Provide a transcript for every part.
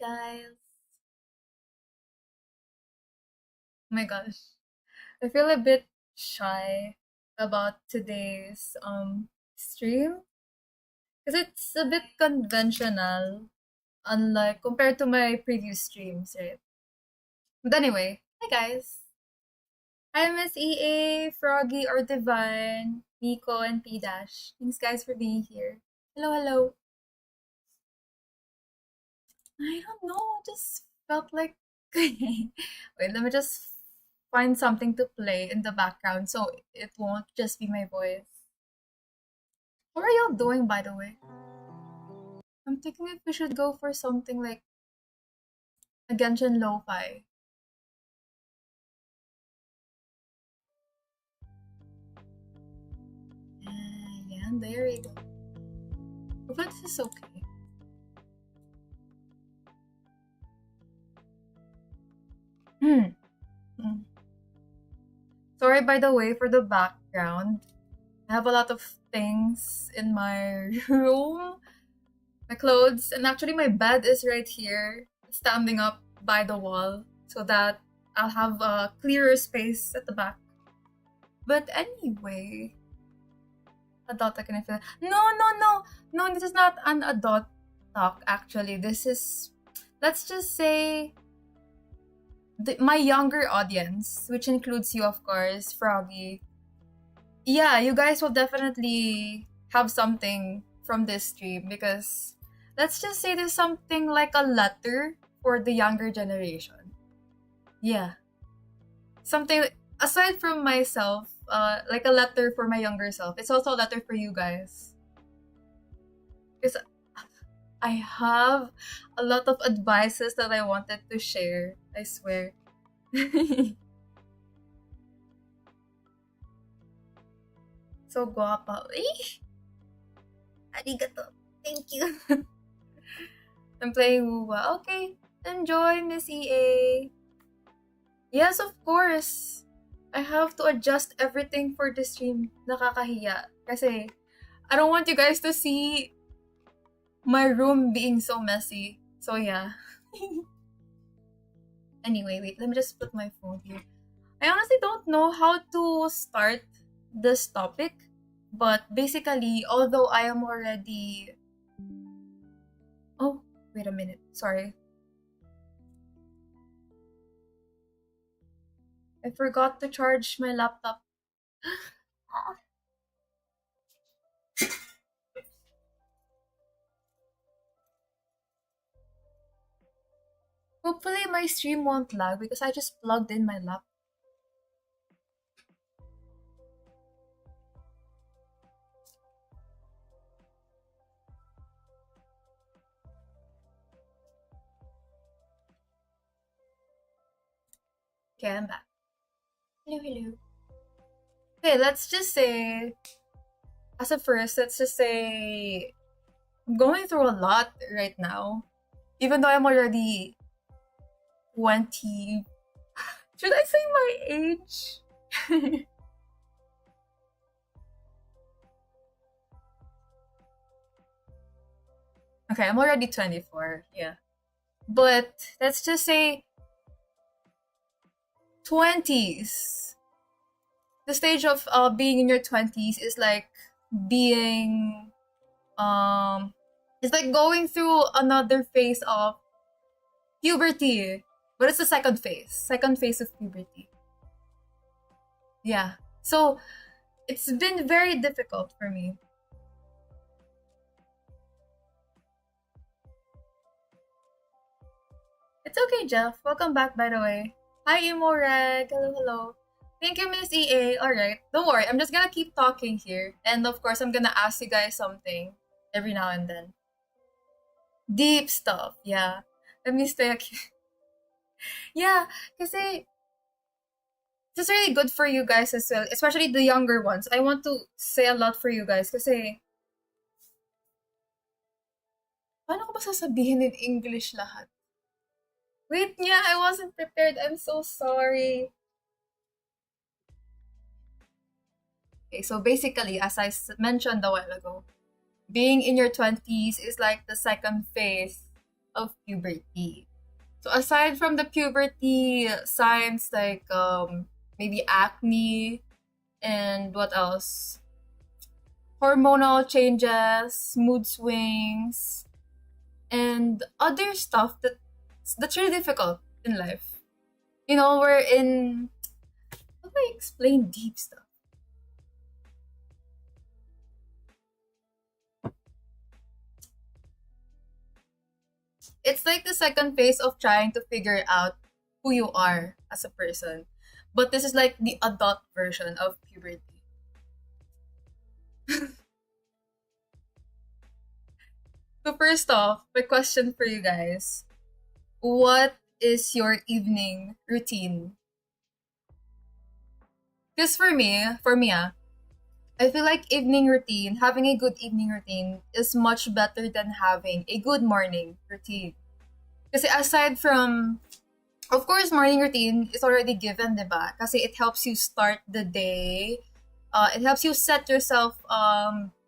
guys. Oh my gosh. I feel a bit shy about today's stream because it's a bit conventional, unlike compared to my previous streams, right? But anyway, hi guys. Hi Miss EA, Froggy or Divine, Nico and P Dash. Thanks guys for being here. Hello, hello. I don't know, I just felt like wait, let me just find something to play in the background so it won't just be my voice. What are y'all doing, by the way? I'm thinking if we should go for something like a Genshin Lo-Fi. Yeah, there we go. Hopefully this is okay. Hmm. Sorry, by the way, for the background. I have a lot of things in my room, my clothes, and actually my bed is right here, standing up by the wall, so that I'll have a clearer space at the back. But anyway, adult talk, can I feel? No. This is not an adult talk. Actually, this is, let's just say, my younger audience, which includes you, of course, Froggy. Yeah, you guys will definitely have something from this stream because let's just say there's something like a letter for the younger generation. Yeah. Something aside from myself, like a letter for my younger self. It's also a letter for you guys. Because I have a lot of advices that I wanted to share. I swear. So guapa. Eh? Arigato. Thank you. I'm playing Wuwa. Okay. Enjoy, Miss EA. Yes, of course. I have to adjust everything for the stream. Nakakahiya. Kasi, I don't want you guys to see my room being so messy. So, yeah. Anyway, wait. Let me just put my phone here. I honestly don't know how to start this topic. But basically, although I am already... Oh, wait a minute. Sorry. I forgot to charge my laptop. Hopefully my stream won't lag because I just plugged in my laptop. Okay, I'm back. Hello. Okay, let's just say, as a first, let's just say, I'm going through a lot right now. Even though I'm already 20. Should I say my age? Okay, I'm already 24. Yeah. But let's just say 20s. The stage of being in your 20s is like being it's like going through another phase of puberty, but it's the second phase of puberty. Yeah, so it's been very difficult for me. It's okay, Jeff. Welcome back, by the way. Hi, Imoreg. Hello. Thank you, Miss EA. Alright, don't worry. I'm just gonna keep talking here. And of course, I'm gonna ask you guys something every now and then. Deep stuff, yeah. Let me stay aquí. Yeah, kasi this is really good for you guys as well, especially the younger ones. I want to say a lot for you guys kasi paano ko ba sasabihin in English lahat? Wait niya, I wasn't prepared. I'm so sorry. Okay, so basically, as I mentioned a while ago, being in your 20s is like the second phase of puberty. So aside from the puberty signs like maybe acne and what else? Hormonal changes, mood swings, and other stuff that's really difficult in life. We're in, how do I explain deep stuff? It's like the second phase of trying to figure out who you are as a person. But this is like the adult version of puberty. So first off, my question for you guys. What is your evening routine? Because for me, I feel like having a good evening routine is much better than having a good morning routine. Because aside from, of course, morning routine is already given, diba? Kasi it helps you start the day. It helps you set yourself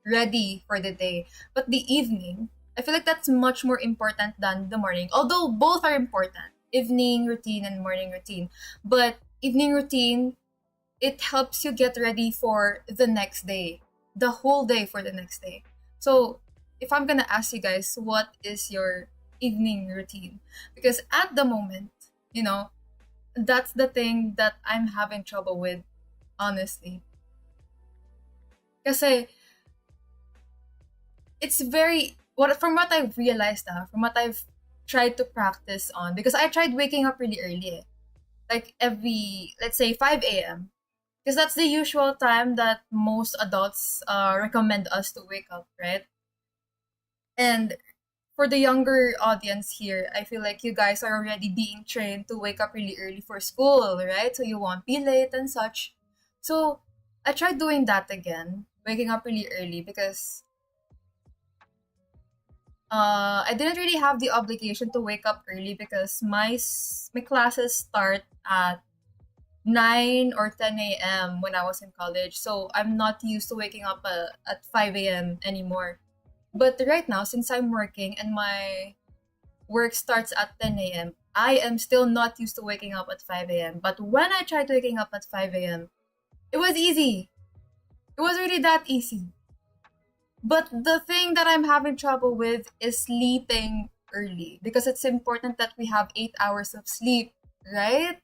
ready for the day. But the evening, I feel like that's much more important than the morning. Although both are important, evening routine and morning routine. But evening routine, it helps you get ready for the next day, the whole day for the next day. So, if I'm gonna ask you guys, what is your evening routine? Because at the moment, you know, that's the thing that I'm having trouble with, honestly. Kasi it's very, what I've realized, from what I've tried to practice on, because I tried waking up really early, like every, let's say, 5 a.m. Because that's the usual time that most adults recommend us to wake up, right? And for the younger audience here, I feel like you guys are already being trained to wake up really early for school, right? So you won't be late and such. So I tried doing that again, waking up really early because I didn't really have the obligation to wake up early because my classes start at 9 or 10 a.m. when I was in college. So I'm not used to waking up at 5 a.m. anymore. But right now, since I'm working and my work starts at 10 a.m., I am still not used to waking up at 5 a.m. But when I tried waking up at 5 a.m., it was easy. It was really that easy. But the thing that I'm having trouble with is sleeping early because it's important that we have 8 hours of sleep, right?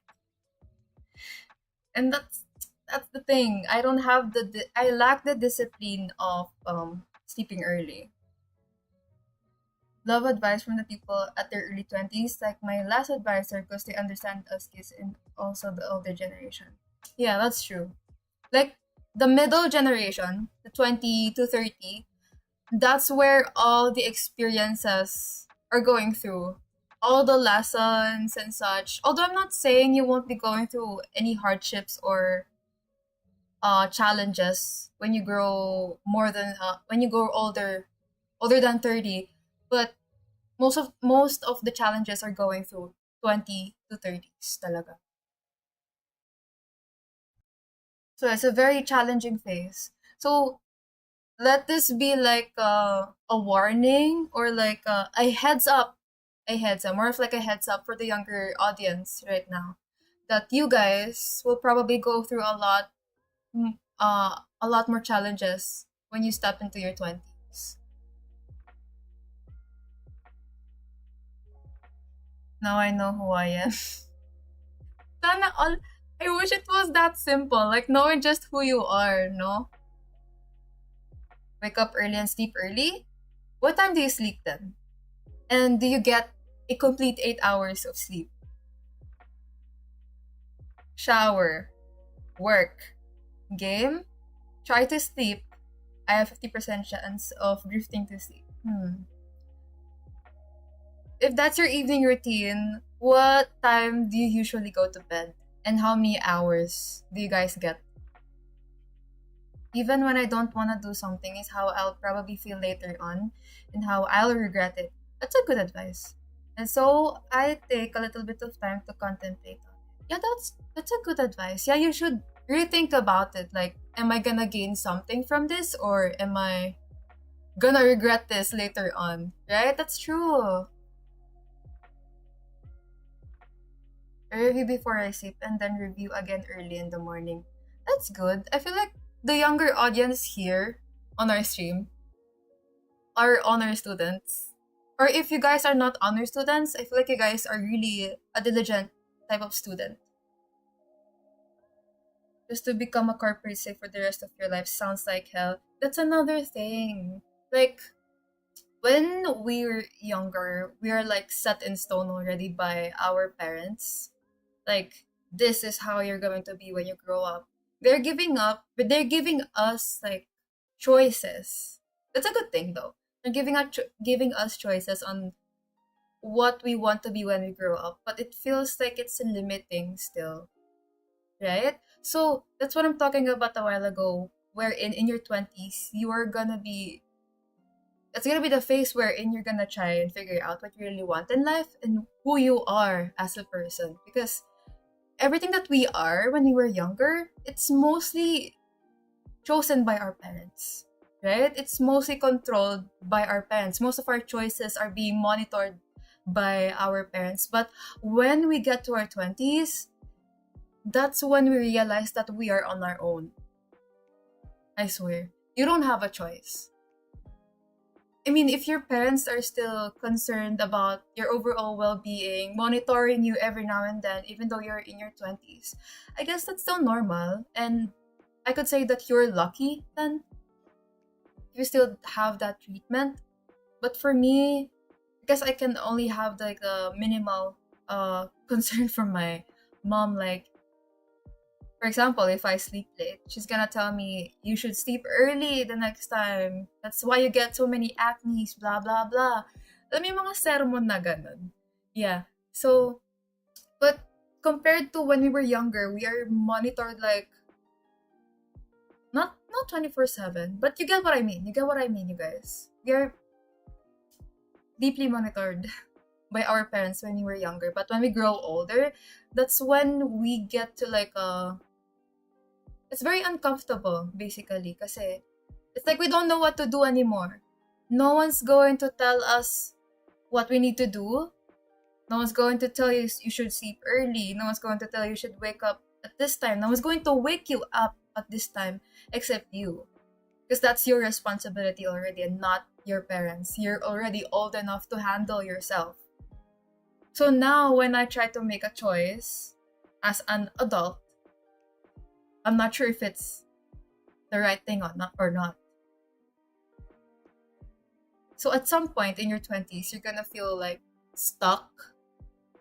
And that's the thing. I lack the discipline of sleeping early. Love advice from the people at their early 20s, like my last advisor, because they understand us kids and also the older generation. Yeah, that's true. Like the middle generation, the 20 to 30, that's where all the experiences are going through. All the lessons and such. Although I'm not saying you won't be going through any hardships or challenges when you grow older than 30, but most of the challenges are going through 20 to 30s talaga. So it's a very challenging phase. So let this be like a warning or like a heads up, more of like a heads up for the younger audience right now, that you guys will probably go through a lot more challenges when you step into your 20s. Now I know who I am. Sana all. I wish it was that simple, like knowing just who you are, no? Wake up early and sleep early? What time do you sleep then? And do you get a complete 8 hours of sleep? Shower, work, game, try to sleep. I have 50% chance of drifting to sleep. If that's your evening routine, what time do you usually go to bed? And how many hours do you guys get? Even when I don't want to do something is how I'll probably feel later on and how I'll regret it. That's a good advice. And so I take a little bit of time to contemplate on it. Yeah, that's a good advice. Yeah, you should really think about it. Like, am I gonna gain something from this or am I gonna regret this later on? Right? That's true. I review before I sleep and then review again early in the morning. That's good. I feel like the younger audience here on our stream are honor students. Or if you guys are not honor students, I feel like you guys are really a diligent type of student. Just to become a corporate safe for the rest of your life sounds like hell. That's another thing. Like, when we're younger, we are like set in stone already by our parents. Like, this is how you're going to be when you grow up. But they're giving us like choices. That's a good thing though. They're giving us choices on what we want to be when we grow up, but it feels like it's limiting still, right? So that's what I'm talking about a while ago. Wherein in your 20s, you are gonna be it's gonna be the phase wherein you're gonna try and figure out what you really want in life and who you are as a person. Because everything that we are when we were younger, it's mostly chosen by our parents, right? It's mostly controlled by our parents. Most of our choices are being monitored by our parents. But when we get to our 20s, that's when we realize that we are on our own. I swear. You don't have a choice. I mean, if your parents are still concerned about your overall well being, monitoring you every now and then, even though you're in your 20s, I guess that's still normal. And I could say that you're lucky then. You still have that treatment. But for me, I guess I can only have like the minimal concern from my mom. Like, for example, if I sleep late, she's gonna tell me, you should sleep early the next time. That's why you get so many acne, blah, blah, blah. Alam mo yung mga sermon na ganun. Yeah. So, but compared to when we were younger, we are monitored like, not 24/7, but you get what I mean. You get what I mean, you guys. We are deeply monitored by our parents when we were younger. But when we grow older, that's when we get to like it's very uncomfortable basically kasi it's like we don't know what to do anymore. No one's going to tell us what we need to do. No one's going to tell you you should sleep early. No one's going to tell you should wake up at this time. No one's going to wake you up at this time except you. Because that's your responsibility already and not your parents. You're already old enough to handle yourself. So now when I try to make a choice as an adult, I'm not sure if it's the right thing or not. So at some point in your 20s, you're gonna feel like stuck,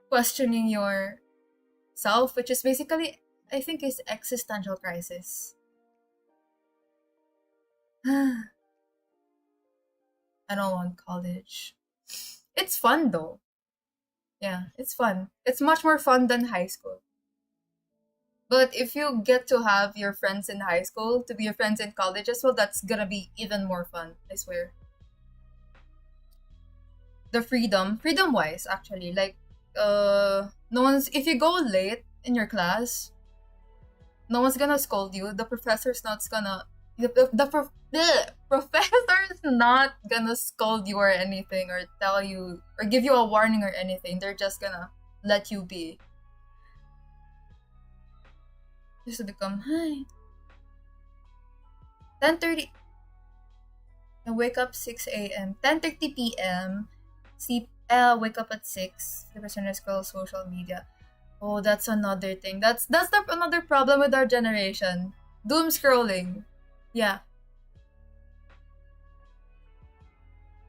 questioning yourself, which is basically, I think, is existential crisis. I don't want college. It's fun though. Yeah, it's fun. It's much more fun than high school. But if you get to have your friends in high school to be your friends in college as well, that's gonna be even more fun, I swear. The freedom wise actually, like no one's if you go late in your class, no one's gonna scold you. The professor's not gonna the professor's not gonna scold you or anything or tell you or give you a warning or anything. They're just gonna let you be. Just to become hi. 10:30. I wake up 6 a.m. 10:30 p.m. Sleep. Wake up at 6. The person is scroll social media. Oh, that's another thing. Another problem with our generation. Doom scrolling. Yeah.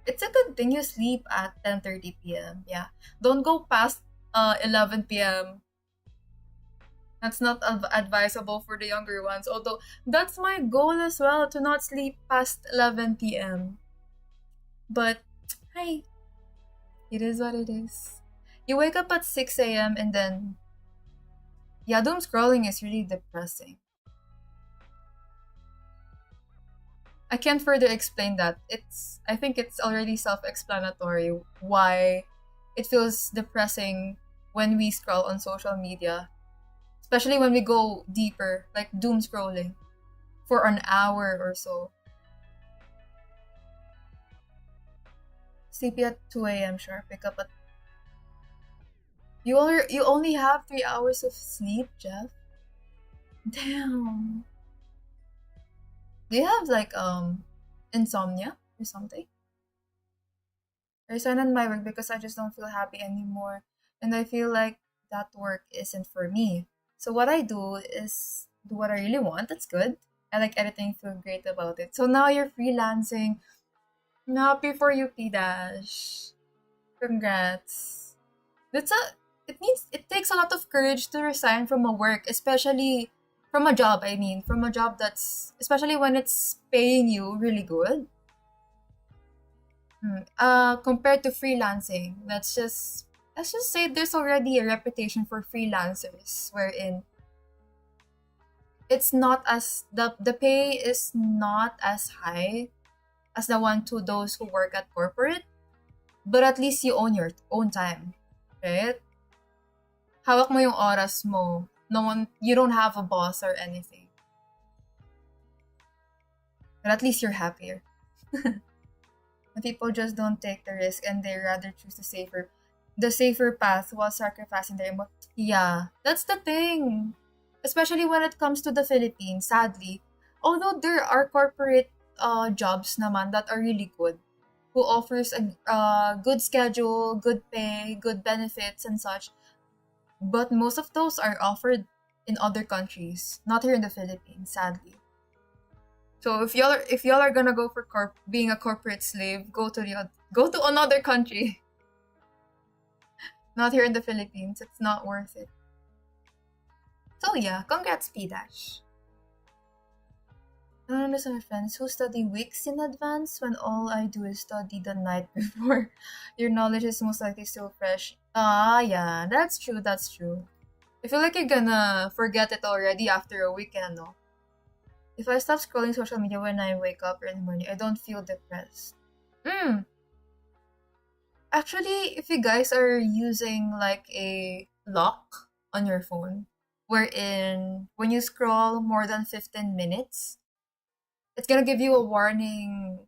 It's a good thing you sleep at 10:30 p.m. Yeah. Don't go past 11 p.m. That's not advisable for the younger ones. Although that's my goal as well, to not sleep past 11 p.m. But hey, it is what it is. You wake up at 6 a.m. and then yeah, doom scrolling is really depressing. I can't further explain that. I think it's already self-explanatory why it feels depressing when we scroll on social media. Especially when we go deeper, like doom scrolling for an hour or so. Sleepy at 2 a.m. sure. Pick up at You only have 3 hours of sleep, Jeff. Damn. Do you have like insomnia or something? I resign on my work because I just don't feel happy anymore, and I feel like that work isn't for me. So what I do is do what I really want. That's good. I like editing, feel great about it. So now you're freelancing. I'm happy for you, P Dash. Congrats. That's a it takes a lot of courage to resign from a work, especially from a job, I mean, from a job that's especially when it's paying you really good. Compared to freelancing, let's just say there's already a reputation for freelancers wherein it's not as the pay is not as high as the one to those who work at corporate, but at least you own your own time, right? Hawak mo yung oras mo. No one, you don't have a boss or anything. But at least you're happier. And people just don't take the risk and they rather choose the safer path while sacrificing their Yeah, that's the thing. Especially when it comes to the Philippines, sadly. Although there are corporate jobs naman that are really good, who offers a good schedule, good pay, good benefits and such. But most of those are offered in other countries, not here in the Philippines, sadly. So if y'all are gonna go for being a corporate slave, go to another country. Not here in the Philippines. It's not worth it. So yeah, congrats, P Dash. I don't understand my friends who study weeks in advance when all I do is study the night before. Your knowledge is most likely still fresh. Ah, yeah, that's true, that's true. I feel like you're gonna forget it already after a weekend, no? If I stop scrolling social media when I wake up early morning, I don't feel depressed. Hmm. Actually, if you guys are using like a lock on your phone, wherein when you scroll more than 15 minutes, it's gonna give you a warning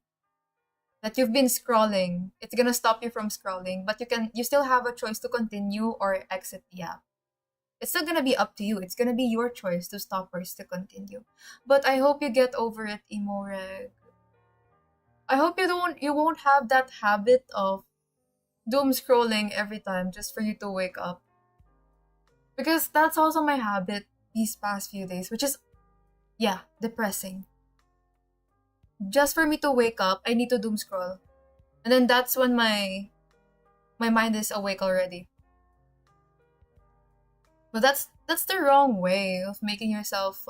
that you've been scrolling. It's gonna stop you from scrolling, but you still have a choice to continue or exit the app. It's still gonna be up to you. It's gonna be your choice to stop or to continue. But I hope you get over it, Imoreg. I hope you won't have that habit of doom scrolling every time just for you to wake up. Because that's also my habit these past few days, which is yeah, depressing. Just for me to wake up, I need to doom scroll. And then that's when my mind is awake already. But that's the wrong way of making yourself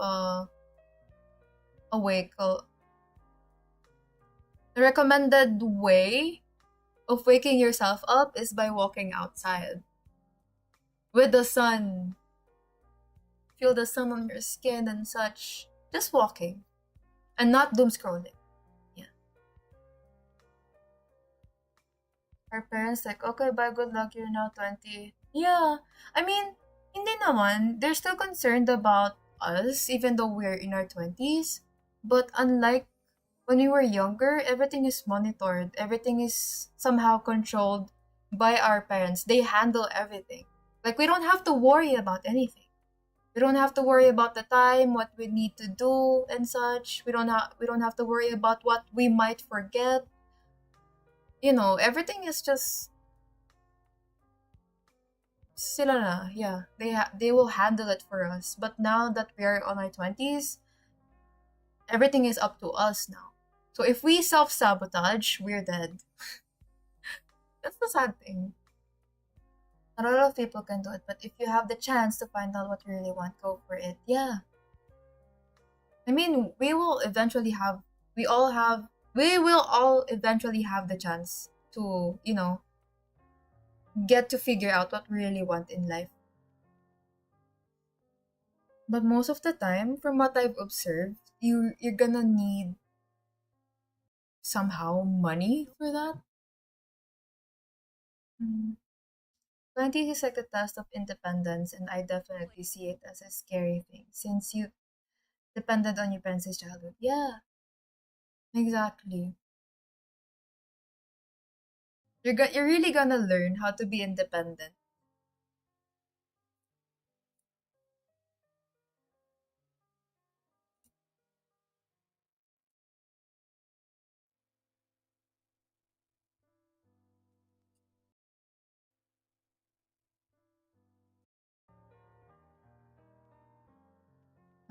awake. The recommended way of waking yourself up is by walking outside with the sun. Feel the sun on your skin and such. Just walking and not doom scrolling. Yeah. Our parents like, okay, bye, good luck, you're now 20. Yeah. I mean, hindi naman. They're still concerned about us even though we're in our 20s. But unlike when we were younger, everything is monitored. Everything is somehow controlled by our parents. They handle everything. Like we don't have to worry about anything. We don't have to worry about the time, what we need to do and such. We don't have to worry about what we might forget. You know, everything is just sila na. Yeah, they will handle it for us. But now that we are on our 20s, everything is up to us now. So if we self-sabotage, we're dead. That's the sad thing. Not a lot of people can do it, but if you have the chance to find out what you really want, go for it. Yeah. I mean, we will all eventually have the chance to, get to figure out what we really want in life. But most of the time, from what I've observed, you're gonna need somehow money for that. Mm. 20 is like the test of independence, and I definitely see it as a scary thing since you depended on your parents' since childhood. Yeah, exactly. You're really gonna learn how to be independent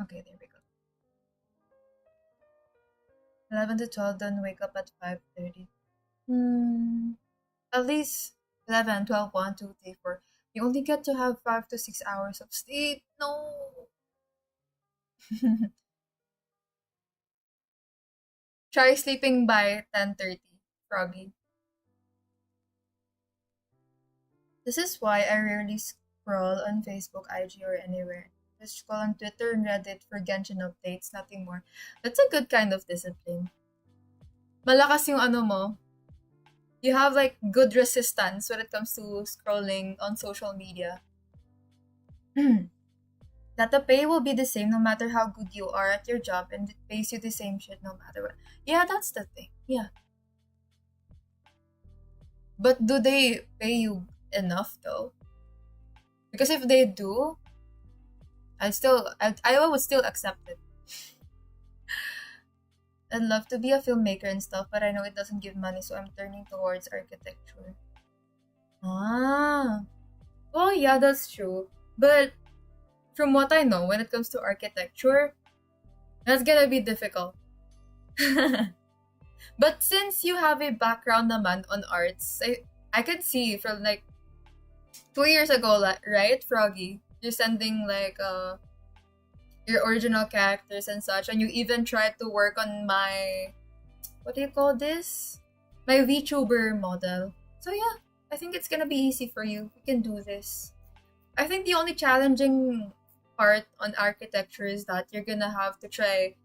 Okay, there we go. 11 to 12, then wake up at 5:30. At least 11, 12, 1, 2, 3, 4. You only get to have 5 to 6 hours of sleep. No. Try sleeping by 10:30, Froggy. This is why I rarely scroll on Facebook, IG, or anywhere. Just scroll on Twitter and Reddit for Genshin updates, nothing more. That's a good kind of discipline. Malakas yung ano mo. You have like good resistance when it comes to scrolling on social media. That the pay will be the same no matter how good you are at your job, and it pays you the same shit no matter what. Yeah, that's the thing. Yeah. But do they pay you enough though? Because if they do, I would still accept it. I'd love to be a filmmaker and stuff, but I know it doesn't give money, so I'm turning towards architecture. Ah. Well, yeah, that's true. But from what I know, when it comes to architecture, that's gonna be difficult. But since you have a background naman on arts, I could see from like 2 years ago, right, Froggy? You're sending like your original characters and such, and you even tried to work on my, what do you call this? My VTuber model. So yeah, I think it's gonna be easy for you. You can do this. I think the only challenging part on architecture is that you're gonna have to try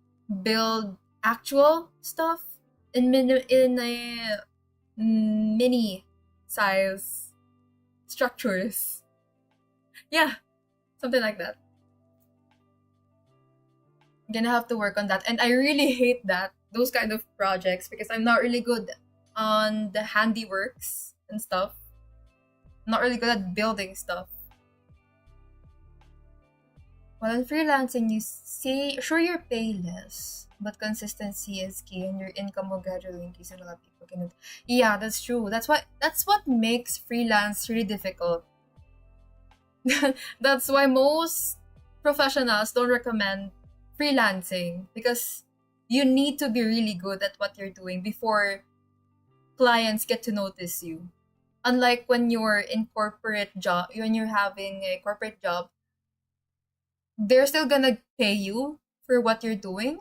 build actual stuff in a mini size structures. Yeah, something like that. I'm gonna have to work on that, and I really hate those kind of projects because I'm not really good on the handiworks and stuff. I'm not really good at building stuff. While in freelancing, you say, sure, you're pay less, but consistency is key, and your income will gradually increase. And a lot of people can. Yeah, that's true. That's what makes freelance really difficult. That's why most professionals don't recommend freelancing, because you need to be really good at what you're doing before clients get to notice you. Unlike when you're in corporate job, when you're having a corporate job, they're still gonna pay you for what you're doing,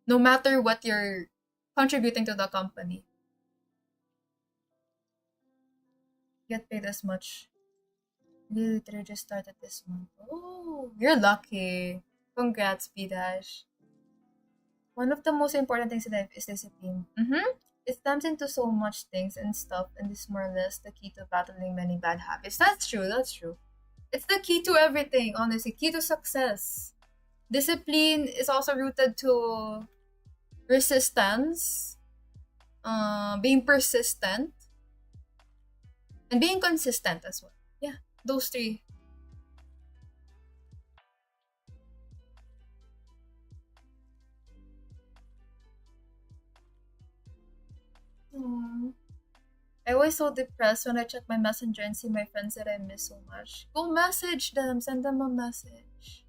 no matter what you're contributing to the company. Get paid as much. You literally just started this month. Oh, you're lucky. Congrats, B-Dash. One of the most important things in life is discipline. It stems into so much things and stuff, and is more or less the key to battling many bad habits. That's true, that's true. It's the key to everything, honestly. Key to success. Discipline is also rooted to resistance, being persistent, and being consistent as well. Yeah, those three. Aww. I always so depressed when I check my messenger and see my friends that I miss so much. Go message them, send them a message.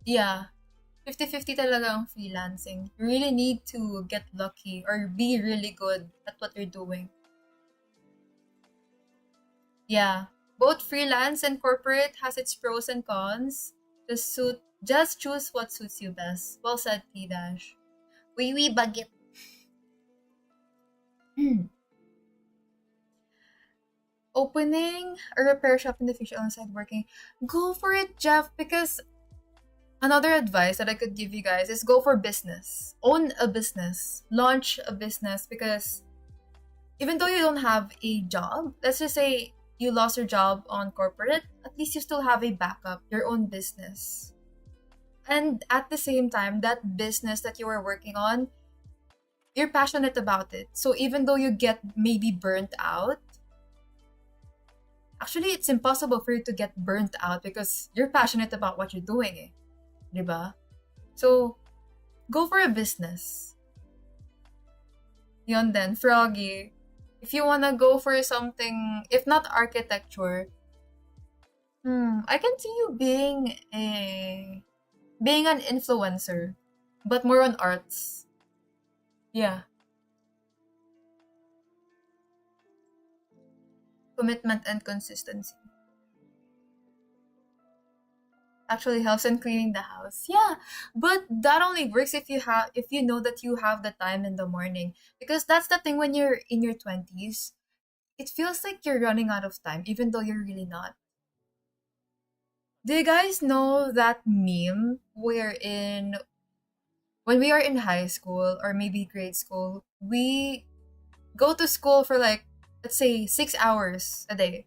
Yeah, 50-50 talaga ang freelancing. You really need to get lucky or be really good at what you're doing. Yeah, both freelance and corporate has its pros and cons. Just choose what suits you best. Well said, P Dash. Oui, baguette. Opening a repair shop in the future alongside working. Go for it, Jeff, because another advice that I could give you guys is go for business. Own a business. Launch a business, because even though you don't have a job, let's just say you lost your job on corporate, at least you still have a backup, your own business. And at the same time, that business that you are working on, you're passionate about it. So even though you get maybe burnt out, actually it's impossible for you to get burnt out because you're passionate about what you're doing, eh. Diba? So, go for a business. Yon then, Froggy. If you wanna go for something, if not architecture, I can see you being an influencer, but more on arts. Yeah, commitment and consistency actually helps in cleaning the house. Yeah, but that only works if you know that you have the time in the morning, because that's the thing when you're in your 20s. It feels like you're running out of time even though you're really not. Do you guys know that meme wherein when we are in high school or maybe grade school, we go to school for like, let's say, 6 hours a day,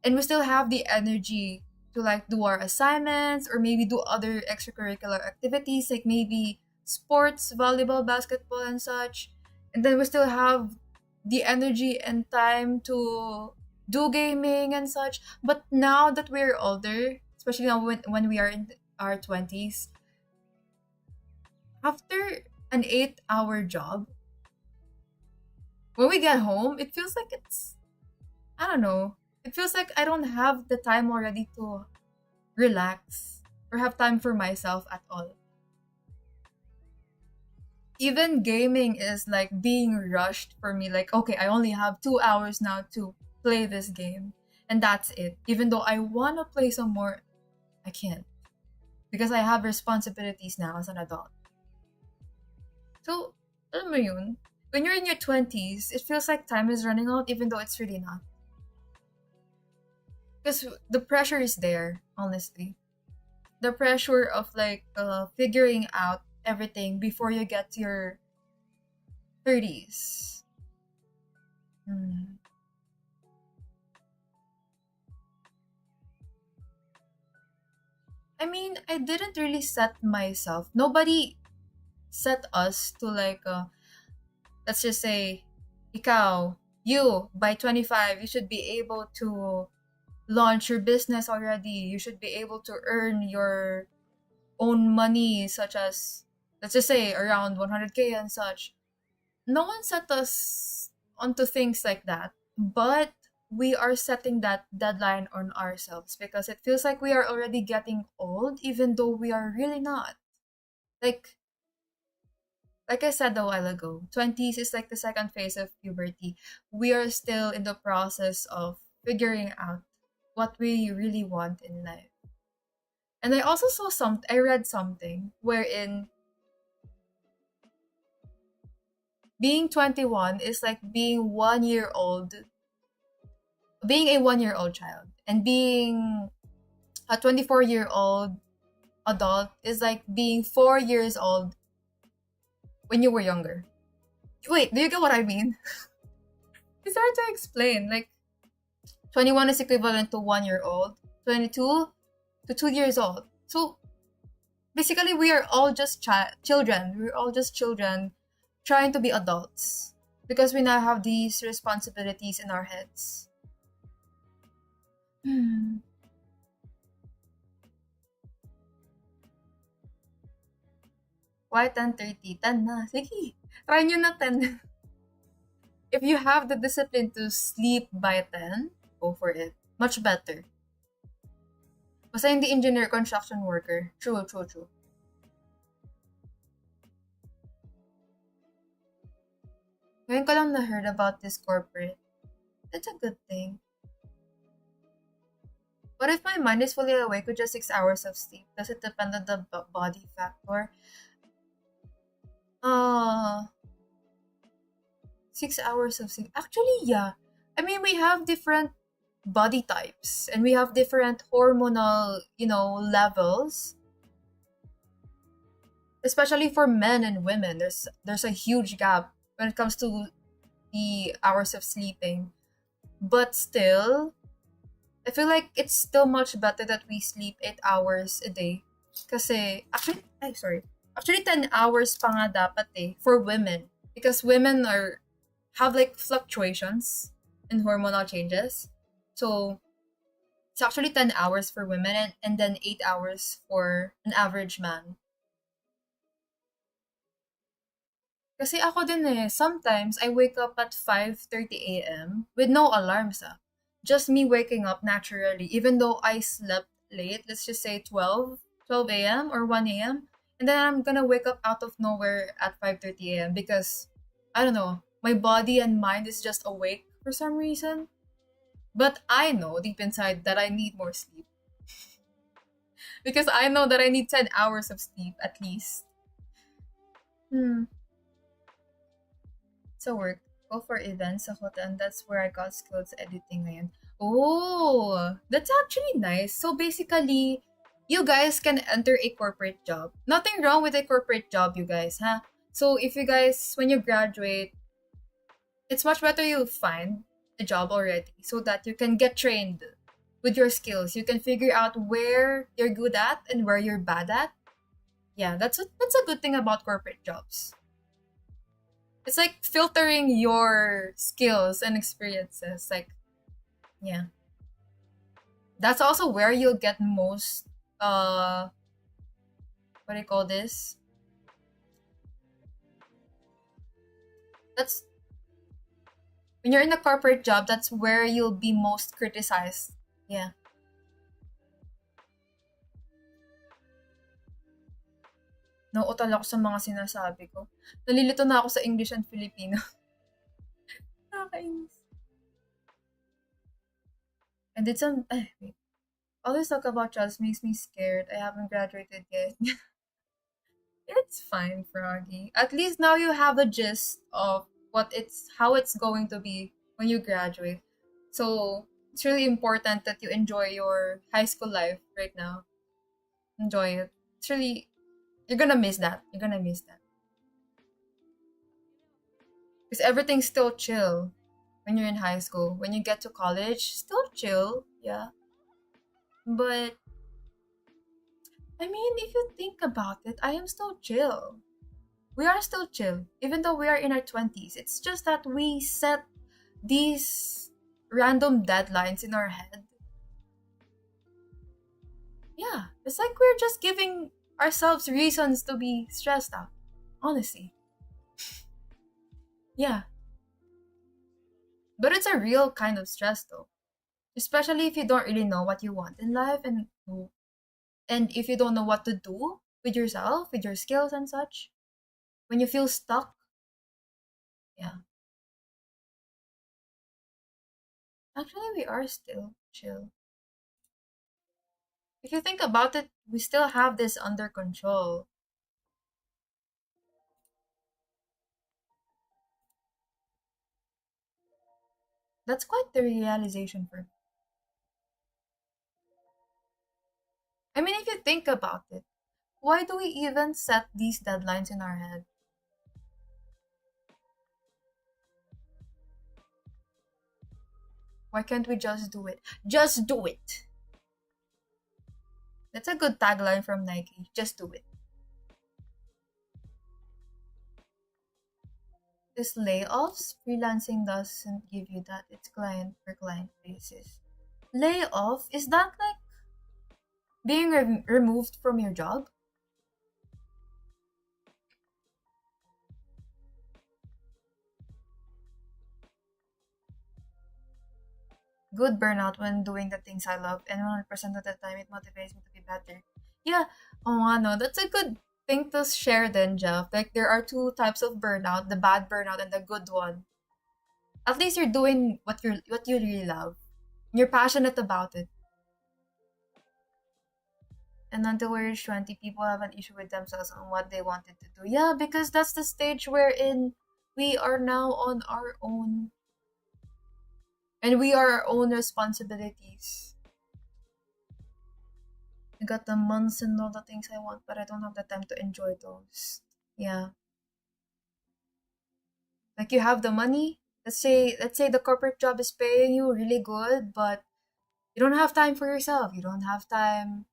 and we still have the energy to like do our assignments or maybe do other extracurricular activities like maybe sports, volleyball, basketball, and such. And then we still have the energy and time to do gaming and such. But now that we're older, especially now when we are in our 20s, after an 8-hour job, when we get home, it feels like I don't know. It feels like I don't have the time already to relax or have time for myself at all. Even gaming is like being rushed for me. Like, okay, I only have 2 hours now to play this game. And that's it. Even though I want to play some more, I can't. Because I have responsibilities now as an adult. So, alam mo yun? When you're in your 20s, it feels like time is running out even though it's really not. Because the pressure is there, honestly. The pressure of like figuring out everything before you get to your 30s. Hmm. I mean, I didn't really set myself. Nobody set us to like, let's just say, ikaw, you, by 25, you should be able to launch your business already. You should be able to earn your own money, such as, let's just say, around 100K and such. No one set us onto things like that, but we are setting that deadline on ourselves because it feels like we are already getting old even though we are really not. like like I said a while ago, 20s is like the second phase of puberty. We are still in the process of figuring out what we really want in life. And I read something wherein being 21 is like being a 1 year old child, and being a 24-year-old adult is like being 4 years old when you were younger. Wait, do you get what I mean? It's hard to explain. Like, 21 is equivalent to 1 year old, 22 to 2 years old. So basically, we are all just children. We're all just children trying to be adults because we now have these responsibilities in our heads. Hmm. Why 10:30? 10 na. Sige. Try nyo na 10. If you have the discipline to sleep by 10, go for it. Much better. Basta hindi engineer, construction worker. True, true, true. Ngayon ko lang na-heard about this corporate. That's a good thing. What if my mind is fully awake with just 6 hours of sleep? Does it depend on the body factor? Uh, 6 hours of sleep. Actually, yeah. I mean, we have different body types and we have different hormonal, levels. Especially for men and women, there's a huge gap when it comes to the hours of sleeping. But still, I feel like it's still much better that we sleep 8 hours a day. Kasi, actually 10 hours pa nga dapat for women. Because women have like fluctuations in hormonal changes. So, it's actually 10 hours for women and then 8 hours for an average man. Kasi ako din sometimes I wake up at 5:30 a.m. with no alarms. just me waking up naturally, even though I slept late, let's just say 12 a.m. or 1 a.m. And then I'm gonna wake up out of nowhere at 5:30 a.m. because I don't know, my body and mind is just awake for some reason. But I know deep inside that I need more sleep because I know that I need 10 hours of sleep at least. Hmm. Sa work, go for events sa hotel, and that's where I got skills editing ngayon. Oh, that's actually nice. So basically, you guys can enter a corporate job. Nothing wrong with a corporate job, you guys, huh? So if you guys, when you graduate, it's much better you find a job already so that you can get trained with your skills. You can figure out where you're good at and where you're bad at. Yeah, that's a good thing about corporate jobs. It's like filtering your skills and experiences. Like, yeah. That's also where you'll get most what do you call this? That's when you're in a corporate job, that's where you'll be most criticized. Yeah. Nauutal ako sa mga sinasabi ko. Nalilito na ako sa English and Filipino. Nakakainis. And did some wait. All this talk about jobs makes me scared. I haven't graduated yet. It's fine, Froggy. At least now you have a gist of how it's going to be when you graduate. So it's really important that you enjoy your high school life right now. Enjoy it. It's really you're gonna miss that. You're gonna miss that. Because everything's still chill when you're in high school. When you get to college, still chill, yeah. But I mean, if you think about it, I am still chill. We are still chill, even though we are in our 20s. It's just that we set these random deadlines in our head. Yeah, it's like we're just giving ourselves reasons to be stressed out. Honestly. Yeah. But it's a real kind of stress though. Especially if you don't really know what you want in life and if you don't know what to do with yourself, with your skills and such. When you feel stuck, yeah. Actually, we are still chill. If you think about it, we still have this under control. That's quite the realization for me. I mean, if you think about it, why do we even set these deadlines in our head? Why can't we just do it? Just do it! That's a good tagline from Nike. Just do it. This layoffs, freelancing doesn't give you that. It's client per client basis. Layoff, is that like being removed from your job? Good burnout when doing the things I love, and 100% of the time it motivates me to be better. Yeah, oh no, that's a good thing to share then, Jeff. Like there are two types of burnout, the bad burnout and the good one. At least you're doing what you really love. You're passionate about it. And until we reach 20, people have an issue with themselves on what they wanted to do. Yeah, because that's the stage wherein we are now on our own. And we are our own responsibilities. I got the months and all the things I want, but I don't have the time to enjoy those. Yeah. Like you have the money. Let's say the corporate job is paying you really good, but you don't have time for yourself. You don't have time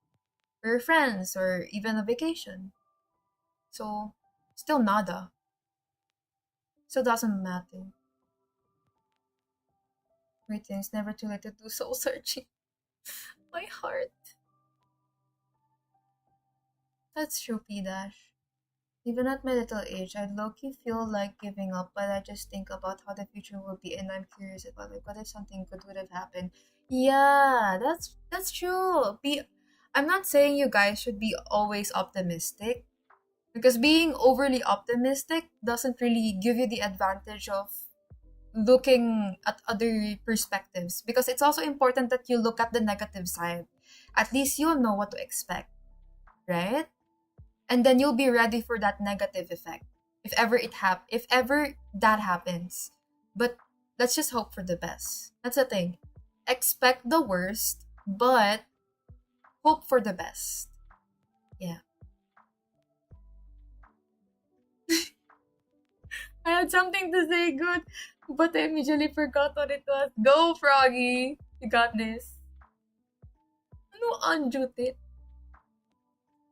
for your friends or even a vacation. So still nada. Still doesn't matter. Waiting, it's never too late to do soul searching. My heart. That's true, P Dash. Even at my little age, I low-key feel like giving up, but I just think about how the future will be, and I'm curious about like what if something good would have happened. Yeah, that's true. I'm not saying you guys should be always optimistic, because being overly optimistic doesn't really give you the advantage of looking at other perspectives, because it's also important that you look at the negative side. At least you'll know what to expect, right? And then you'll be ready for that negative effect if ever that happens. But let's just hope for the best. That's the thing. Expect the worst, but hope for the best. Yeah. I had something to say good, but I immediately forgot what it was. Go, Froggy! You got this. Ano unjut it?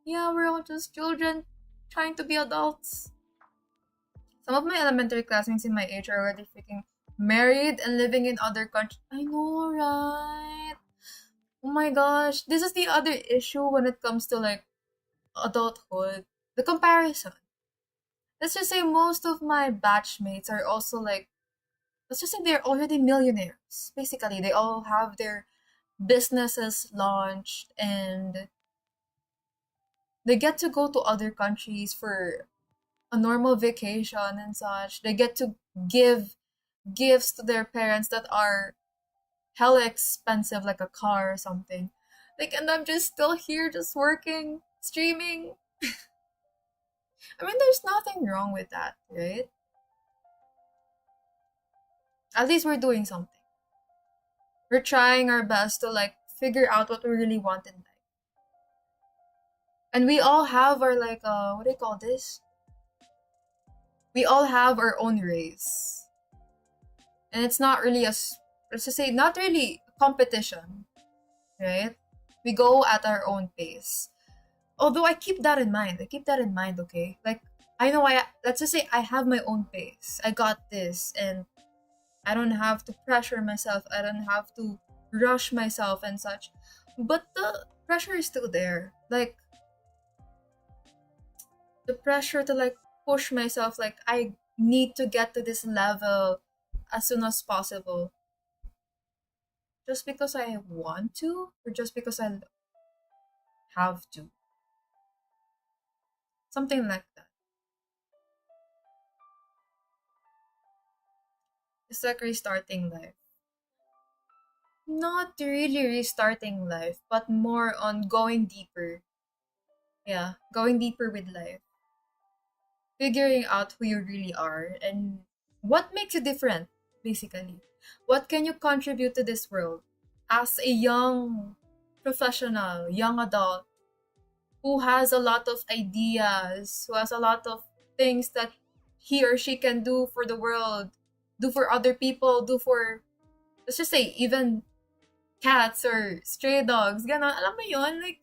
Yeah, we're all just children trying to be adults. Some of my elementary classmates in my age are already freaking married and living in other countries. I know, right? Oh my gosh. This is the other issue when it comes to like adulthood. The comparison. Let's just say most of my batchmates are also like, let's just say they're already millionaires. Basically, they all have their businesses launched and they get to go to other countries for a normal vacation and such. They get to give gifts to their parents that are hella expensive, like a car or something. Like, and I'm just still here, just working, streaming. I mean, there's nothing wrong with that, right? At least we're doing something. We're trying our best to like figure out what we really want in life. And we all have our like what do you call this? We all have our own race. And it's not really let's just say not really a competition, right? We go at our own pace. Although I keep that in mind. Okay? Like I know let's just say I have my own pace. I got this and I don't have to pressure myself. I don't have to rush myself and such. But the pressure is still there. Like the pressure to like push myself, like I need to get to this level as soon as possible. Just because I want to, or just because I have to. Something like that. It's like restarting life. Not really restarting life, but more on going deeper. Yeah, going deeper with life. Figuring out who you really are and what makes you different, basically. What can you contribute to this world as a young professional, young adult who has a lot of ideas, who has a lot of things that he or she can do for the world, do for other people, do for, let's just say, even cats or stray dogs. Ganon. Alam mo yun? Like,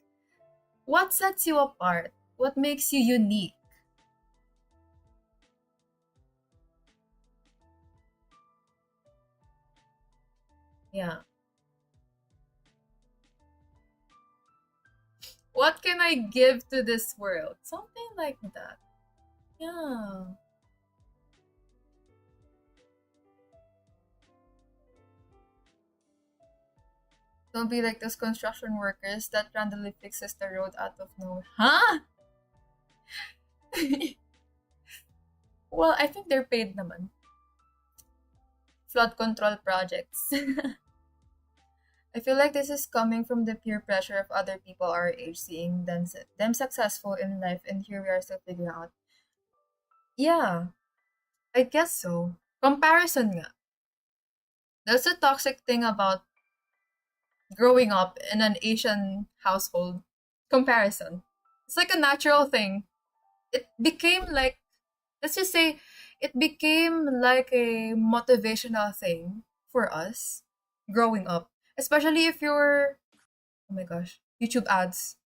what sets you apart? What makes you unique? Yeah. What can I give to this world? Something like that. Yeah. Don't be like those construction workers that randomly fixes the road out of nowhere. Huh? Well, I think they're paid naman. Flood control projects. I feel like this is coming from the peer pressure of other people our age seeing them successful in life, and here we are still figuring out. Yeah, I guess so. Comparison nga. That's the toxic thing about growing up in an Asian household. Comparison. It's like a natural thing. It became like, let's just say, it became like a motivational thing for us growing up. Especially if you're, oh my gosh, YouTube ads.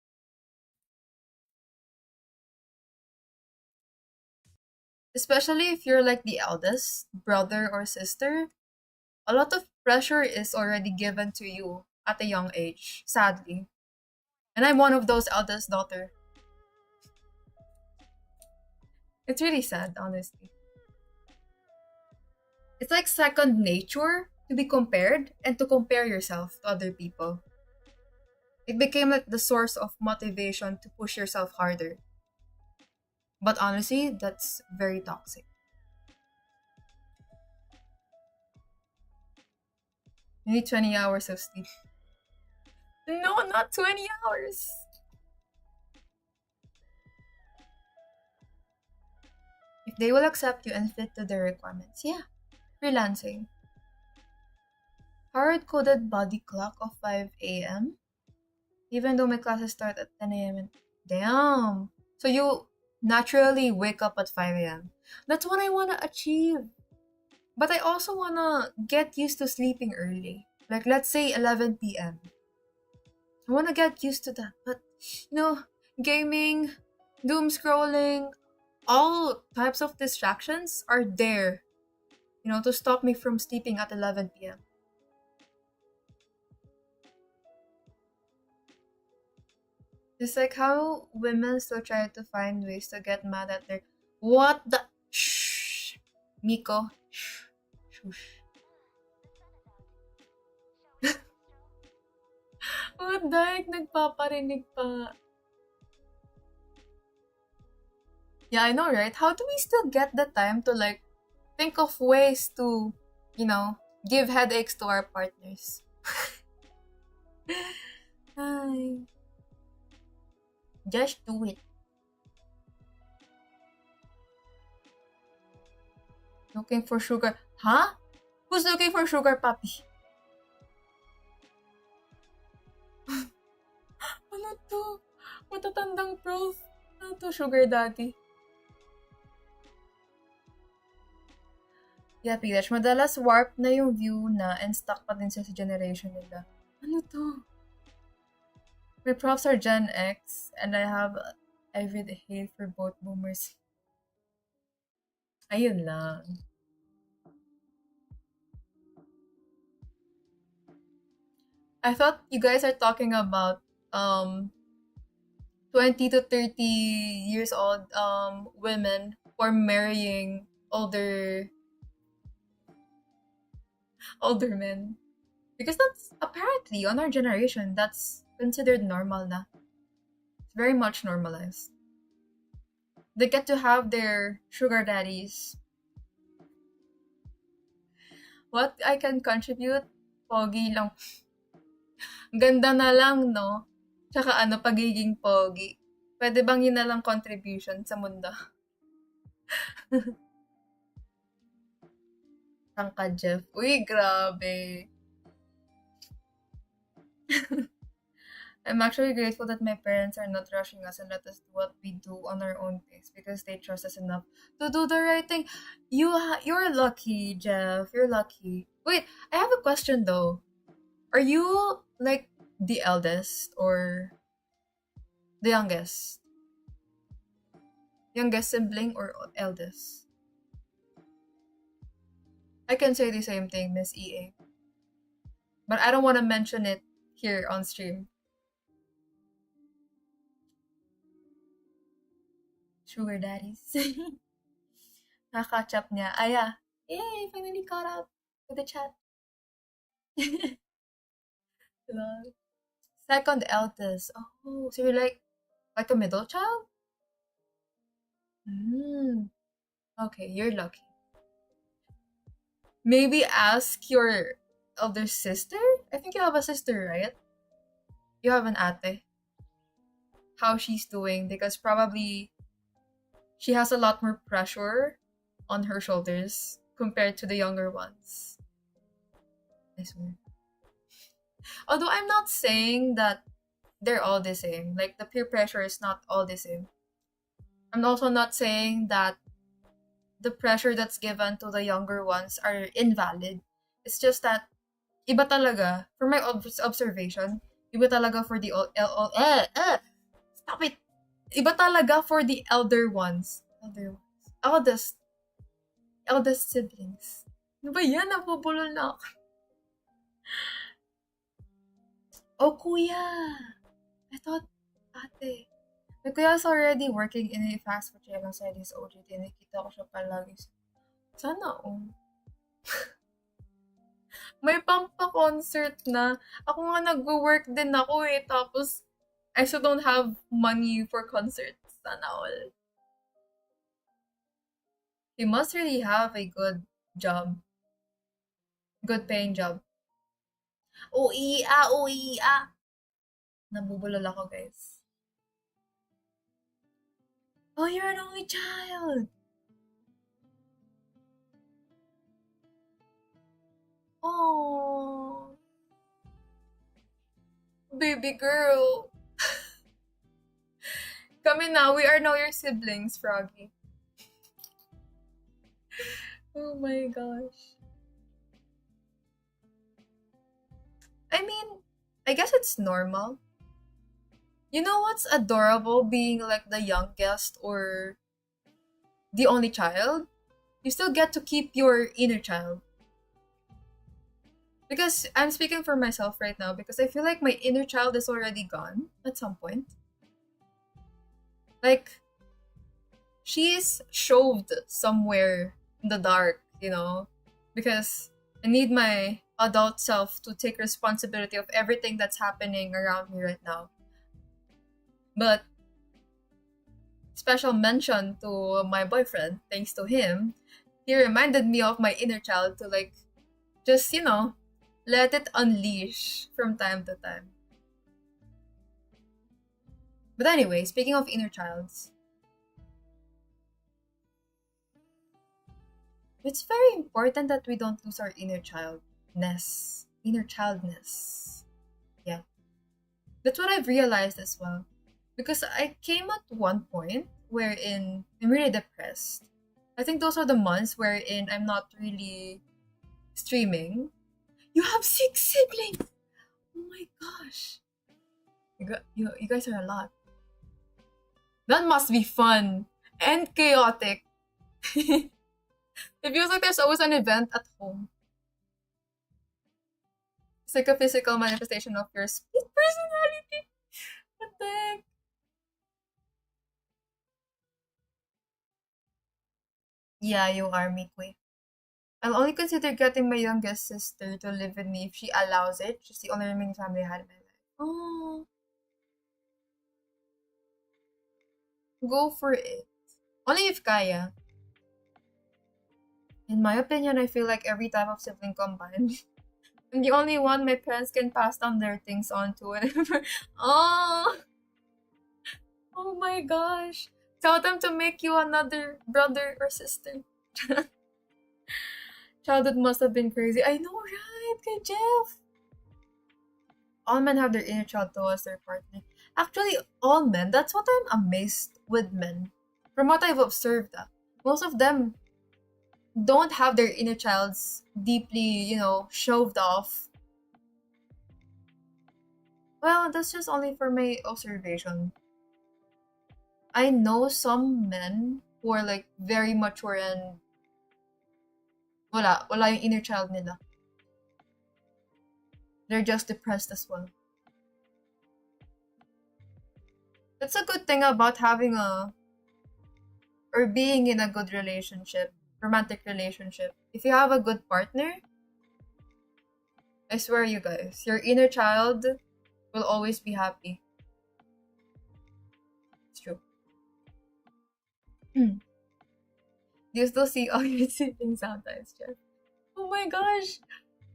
Especially if you're like the eldest brother or sister, a lot of pressure is already given to you at a young age, sadly. And I'm one of those eldest daughter. It's really sad, honestly. It's like second nature to be compared and to compare yourself to other people. It became like the source of motivation to push yourself harder. But honestly, that's very toxic. You need 20 hours of sleep. No, not 20 hours. If they will accept you and fit to their requirements, yeah, freelancing. Hard coded body clock of 5 a.m. Even though my classes start at 10 a.m. And damn. So you naturally wake up at 5 a.m. That's what I want to achieve. But I also want to get used to sleeping early. Like, let's say 11 p.m. I want to get used to that. But, you know, gaming, doom scrolling, all types of distractions are there, to stop me from sleeping at 11 p.m. It's like how women still try to find ways to get mad at their. What the. Shh! Miko. Shh. Shush. What the heck? Nagpaparinig pa. Yeah, I know, right? How do we still get the time to, like, think of ways to, you know, give headaches to our partners? Ay, just do it. Looking for sugar. Huh? Who's looking for sugar puppy? Ano to? Matatandang prof. Ano to, sugar daddy? Yeah, Pilash, madalas warp na yung view na and stuck pa din sa generation nila. Ano to? My profs are Gen X and I have everyday hate for both boomers. Ayun lang. I thought you guys are talking about 20 to 30 years old women who are marrying older men. Because that's apparently on our generation, that's considered normal na. It's very much normalized. They get to have their sugar daddies. What I can contribute? Pogi lang. Ganda na lang, no? Tsaka pagiging pogi. Pwede bang yun na lang contribution sa mundo? Tangka Jeff. Uy, grabe. I'm actually grateful that my parents are not rushing us and let us do what we do on our own pace because they trust us enough to do the right thing. You're lucky, Jeff. You're lucky. Wait, I have a question though. Are you like the eldest or the youngest? Youngest sibling or eldest? I can say the same thing, Miss EA. But I don't want to mention it here on stream. Sugar daddies. Nakaka-catch up niya. Aya. Yay! Finally caught up with the chat. Lol. Second eldest. Oh, so you're like a middle child? Hmm. Okay, you're lucky. Maybe ask your elder sister? I think you have a sister, right? You have an ate. How she's doing because probably she has a lot more pressure on her shoulders compared to the younger ones. I swear. Although I'm not saying that they're all the same. Like the peer pressure is not all the same. I'm also not saying that the pressure that's given to the younger ones are invalid. It's just that iba talaga, for my observation, iba talaga for the stop it. Iba talaga for the elder ones. Eldest siblings. Ano ba yan? Napubulol na ako. Oh, kuya. I thought ate. My kuya's already working in a fast food chain alongside his OJT. Nakita ko siya palagi. Sana all. May pampa-concert na. Ako nga nag-work din ako eh. Tapos, I still don't have money for concerts. Sana all. He must really have a good job. Good paying job. OEA. Nabubulol ako, guys. Oh, you're an only child. Oh, baby girl. Kami na, we are now your siblings, Froggy. Oh my gosh. I mean, I guess it's normal. You know what's adorable being like the youngest or the only child? You still get to keep your inner child. Because I'm speaking for myself right now because I feel like my inner child is already gone at some point. Like, she's shoved somewhere in the dark, because I need my adult self to take responsibility of everything that's happening around me right now. But special mention to my boyfriend, thanks to him, he reminded me of my inner child to like just, let it unleash from time to time. But anyway, speaking of inner childs, it's very important that we don't lose our inner childness. Inner childness. Yeah. That's what I've realized as well. Because I came at one point wherein I'm really depressed. I think those are the months wherein I'm not really streaming. You have 6 siblings! Oh my gosh. You guys are a lot. That must be fun and chaotic. It feels like there's always an event at home. It's like a physical manifestation of your split personality. What the heck? Yeah, you are, Mikwe. I'll only consider getting my youngest sister to live with me if she allows it. She's the only remaining family I had in my life. Oh, go for it. Only if kaya. In my opinion, I feel like every type of sibling combined. I'm the only one my parents can pass down their things on to. Oh, oh my gosh. Tell them to make you another brother or sister. Childhood must have been crazy. I know, right? Kay Jeff. All men have their inner child towards their partner. Actually, all men. That's what I'm amazed with men. From what I've observed, most of them don't have their inner childs deeply, shoved off. Well, that's just only for my observation. I know some men who are like very mature and wala yung inner child nila. They're just depressed as well. That's a good thing about having or being in a good relationship, romantic relationship. If you have a good partner, I swear you guys, your inner child will always be happy. It's true. Do you still see all your siblings sometimes, Jeff? Oh my gosh,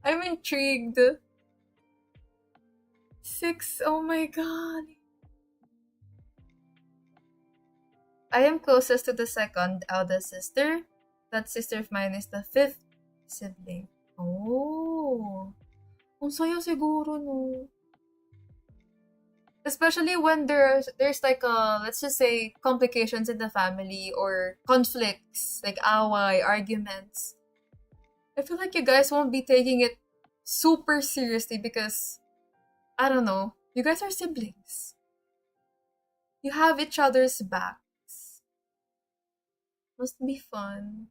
I'm intrigued. 6, oh my god. I am closest to the second eldest sister. That sister of mine is the 5th sibling. Oh. Ang saya siguro, no? Especially when there's like let's just say complications in the family or conflicts, like away, arguments. I feel like you guys won't be taking it super seriously because, I don't know, you guys are siblings. You have each other's backs. Must be fun.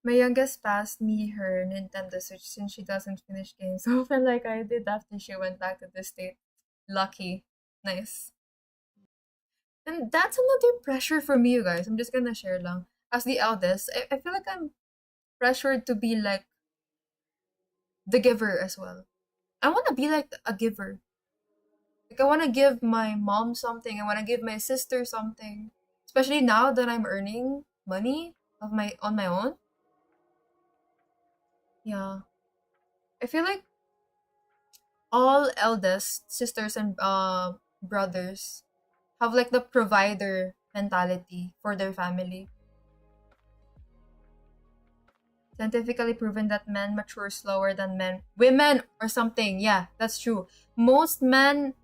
My youngest passed me her Nintendo Switch since she doesn't finish games often like I did after she went back to the States. Lucky. Nice. And that's another pressure for me, you guys. I'm just gonna share lang. As the eldest, I feel like I'm pressured to be like the giver as well. I wanna be like a giver. Like I wanna give my mom something. I wanna give my sister something. Especially now that I'm earning money of my on my own. Yeah. I feel like all eldest sisters and brothers have like the provider mentality for their family. Scientifically proven that men mature slower than women or something. Yeah, that's true. Most men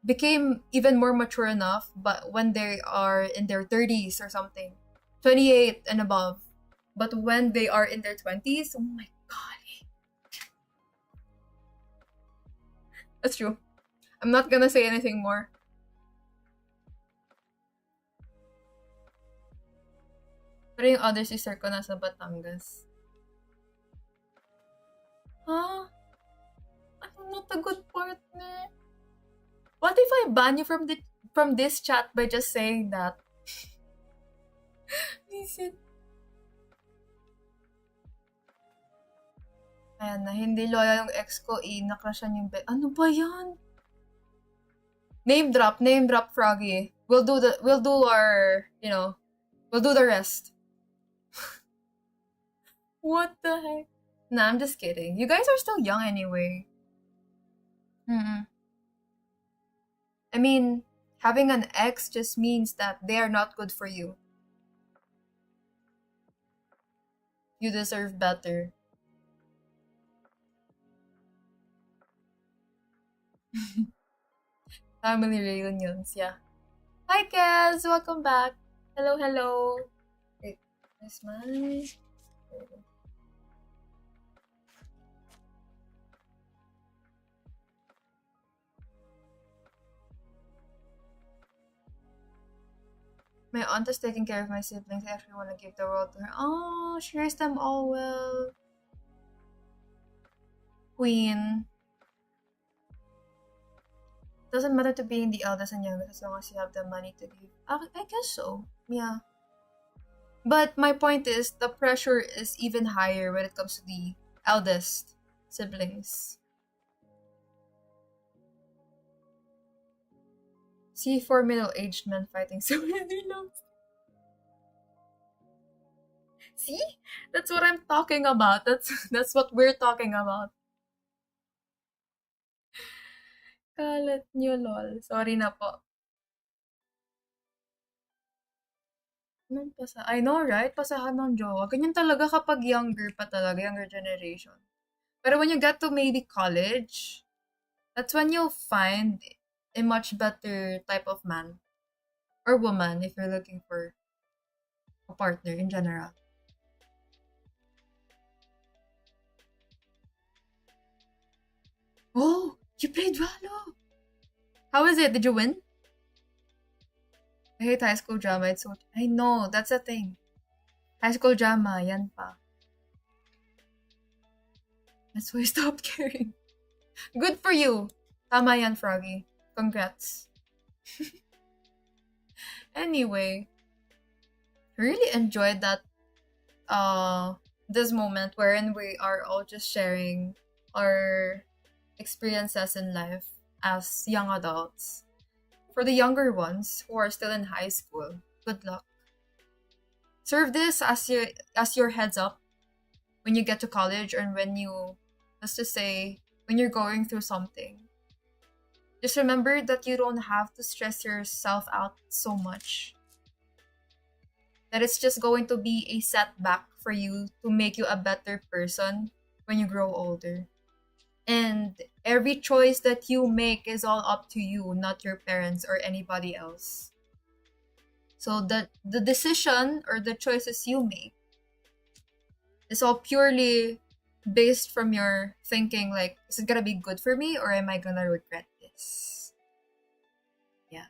became even more mature enough, but when they are in their 30s or something, 28 and above. But when they are in their 20s, oh my god, that's true. I'm not gonna say anything more. Pero yung other sister ko nasa Batangas. Huh? I'm not a good partner. What if I ban you from this chat by just saying that? Listen. Ayan na, hindi loyal yung ex ko, nakrashan yung bed. Ano ba yan? Name drop, Froggy. We'll do our, we'll do the rest. What the heck? Nah, I'm just kidding. You guys are still young anyway. Mm-mm. I mean, having an ex just means that they are not good for you. You deserve better. Family reunions, yeah. Hi, Kaz! Welcome back. Hello, hello. Wait, where's my... My aunt is taking care of my siblings. I actually want to give the world to her. Oh, she raised them all well. Queen. Doesn't matter to being the eldest and youngest as long as you have the money to give. I guess so. Yeah. But my point is, the pressure is even higher when it comes to the eldest siblings. See four middle-aged men fighting so many loves. See? That's what I'm talking about. That's what we're talking about. Kalat nyo, lol. Sorry na po. Anong pasa? I know, right? Pasahan ng jowa. Ganyan talaga kapag younger pa talaga, younger generation. Pero when you get to maybe college, that's when you'll find a much better type of man or woman if you're looking for a partner in general. Oh, you played Valo. How is it? Did you win? I hate high school drama. It's so... I know, that's a thing. High school drama, yan pa. That's why I stopped caring. Good for you. Tama yan, Froggy. Congrats. Anyway, I really enjoyed that this moment wherein we are all just sharing our experiences in life as young adults. For the younger ones who are still in high school, good luck. Serve this as your heads up when you get to college or when you, let's just say, when you're going through something. Just remember that you don't have to stress yourself out so much. That it's just going to be a setback for you to make you a better person when you grow older. And every choice that you make is all up to you, not your parents or anybody else. So the decision or the choices you make is all purely based from your thinking like, is it gonna be good for me or am I gonna regret this? Yeah.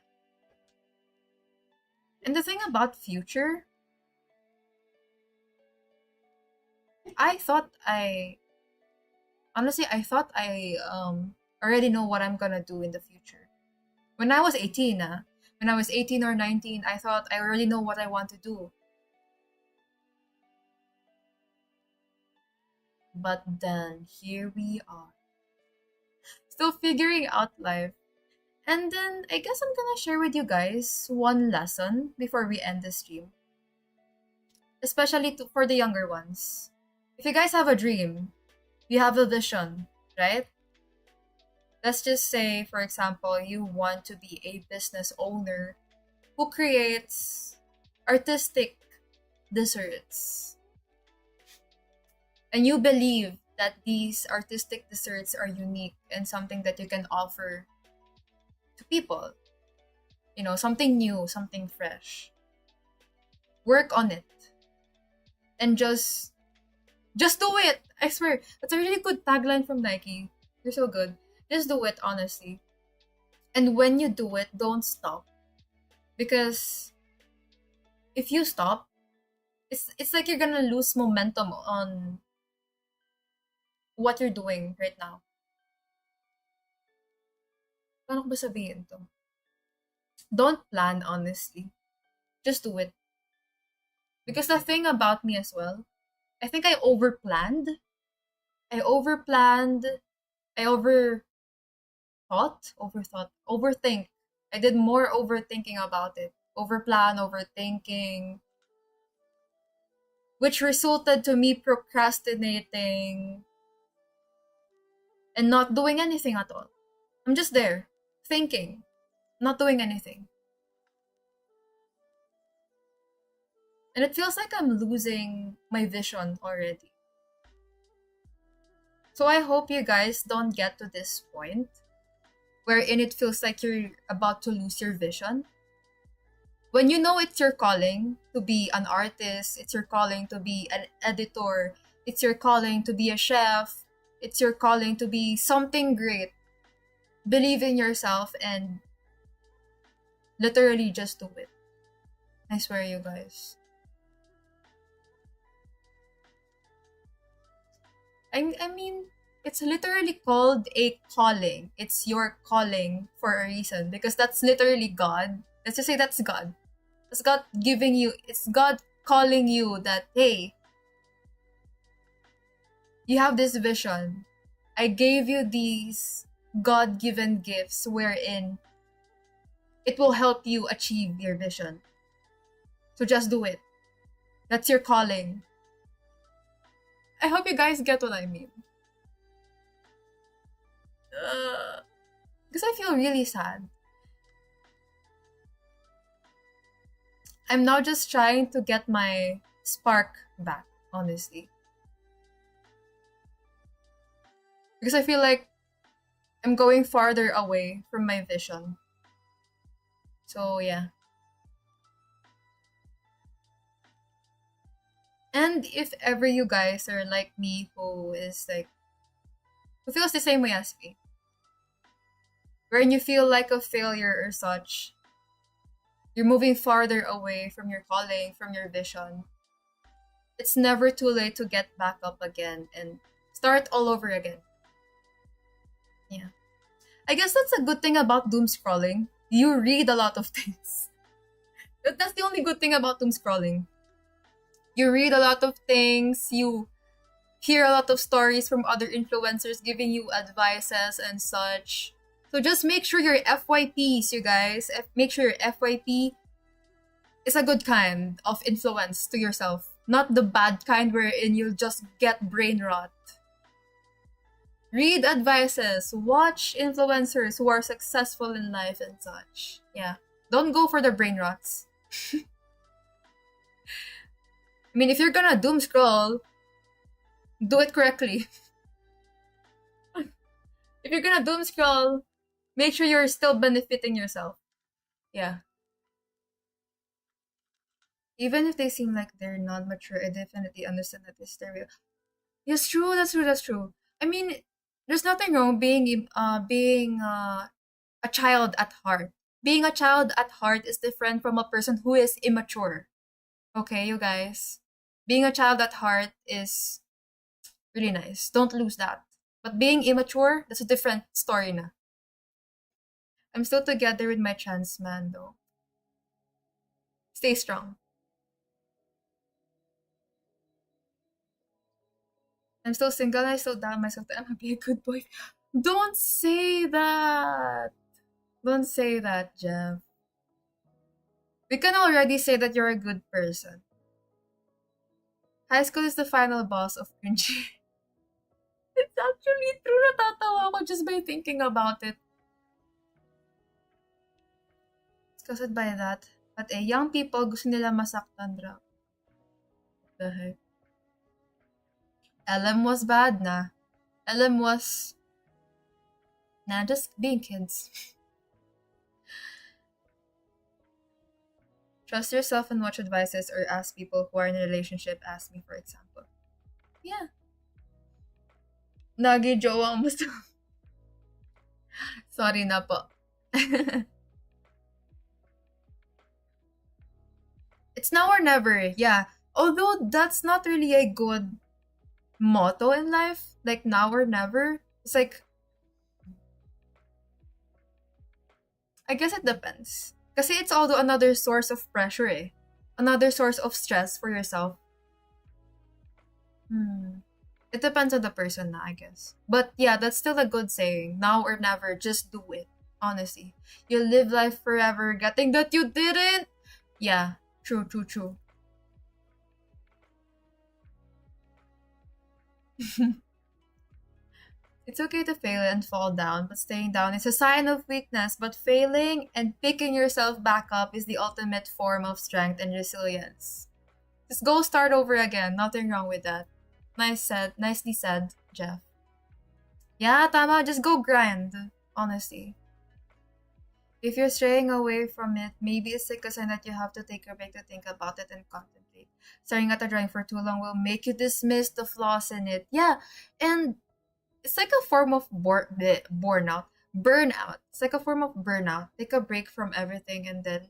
And the thing about future, I thought I honestly I thought I already know what I'm gonna do in the future. When I was 18, When I was 18 or 19, I thought I already know what I want to do. But then here we are, still figuring out life. And then I guess I'm gonna share with you guys one lesson before we end the stream, especially for the younger ones. If you guys have a dream, you have a vision, right? Let's just say, for example, you want to be a business owner who creates artistic desserts. And you believe that these artistic desserts are unique and something that you can offer to people. Something new, something fresh. Work on it. And just do it. I swear, that's a really good tagline from Nike. You're so good. Just do it, honestly. And when you do it, don't stop. Because if you stop, it's like you're gonna lose momentum on what you're doing right now. Paano ko ba sabihin to? Don't plan, honestly. Just do it. Because the thing about me as well, I think I overplanned. I overplanned. I overthink. I did more overthinking about it. Overplan, overthinking, which resulted to me procrastinating and not doing anything at all. I'm just there, thinking, not doing anything. And it feels like I'm losing my vision already. So I hope you guys don't get to this point wherein it feels like you're about to lose your vision. When you know it's your calling to be an artist, it's your calling to be an editor, it's your calling to be a chef, it's your calling to be something great. Believe in yourself and literally just do it. I swear, you guys. I mean, it's literally called a calling. It's your calling for a reason because that's literally God. Let's just say that's God. It's God giving you, it's God calling you that, hey, you have this vision. I gave you these God given gifts wherein it will help you achieve your vision. So just do it. That's your calling. I hope you guys get what I mean. Because I feel really sad. I'm now just trying to get my spark back, honestly. Because I feel like I'm going farther away from my vision. So, yeah. And if ever you guys are like me, who feels the same way as me, when you feel like a failure or such, you're moving farther away from your calling, from your vision, it's never too late to get back up again and start all over again. Yeah. I guess that's a good thing about doom scrolling. You read a lot of things. That's the only good thing about doom scrolling. You read a lot of things, you hear a lot of stories from other influencers giving you advices and such. So just make sure your FYPs, you guys, make sure your FYP is a good kind of influence to yourself. Not the bad kind wherein you'll just get brain rot. Read advices, watch influencers who are successful in life and such. Yeah. Don't go for the brain rots. I mean, if you're gonna doom scroll, do it correctly. If you're gonna doom scroll, make sure you're still benefiting yourself. Yeah. Even if they seem like they're not mature, I definitely understand that it's their real. Yes, true. That's true. That's true. I mean, there's nothing wrong being a child at heart. Being a child at heart is different from a person who is immature. Okay, you guys. Being a child at heart is really nice. Don't lose that. But being immature, that's a different story na. I'm still together with my trans man though. Stay strong. I'm still single and I still doubt myself that I'm gonna be a good boy. Don't say that. Don't say that, Jeff. We can already say that you're a good person. High school is the final boss of cringy. It's actually true. Natatawa ako just by thinking about it. It's caused by that. But young people, gusto nila masaktan raw. The heck? LM was bad na. LM was... Nah, just being kids. Trust yourself and watch advices or ask people who are in a relationship. Ask me, for example. Yeah. Nagi jowa mo to. Sorry na po. It's now or never, yeah. Although that's not really a good motto in life. Like, now or never. It's like... I guess it depends. Kasi it's also another source of pressure eh. Another source of stress for yourself. It depends on the person na, I guess. But yeah, that's still a good saying. Now or never, just do it. Honestly. You'll live life forever getting that you didn't. Yeah, true. It's okay to fail and fall down, but staying down is a sign of weakness. But failing and picking yourself back up is the ultimate form of strength and resilience. Just go start over again. Nothing wrong with that. Nicely said, Jeff. Yeah, tama. Just go grind. Honestly. If you're straying away from it, maybe it's like a sign that you have to take a break to think about it and contemplate. Staring at a drawing for too long will make you dismiss the flaws in it. Yeah, and it's like a form of burnout. It's like a form of burnout. Take a break from everything and then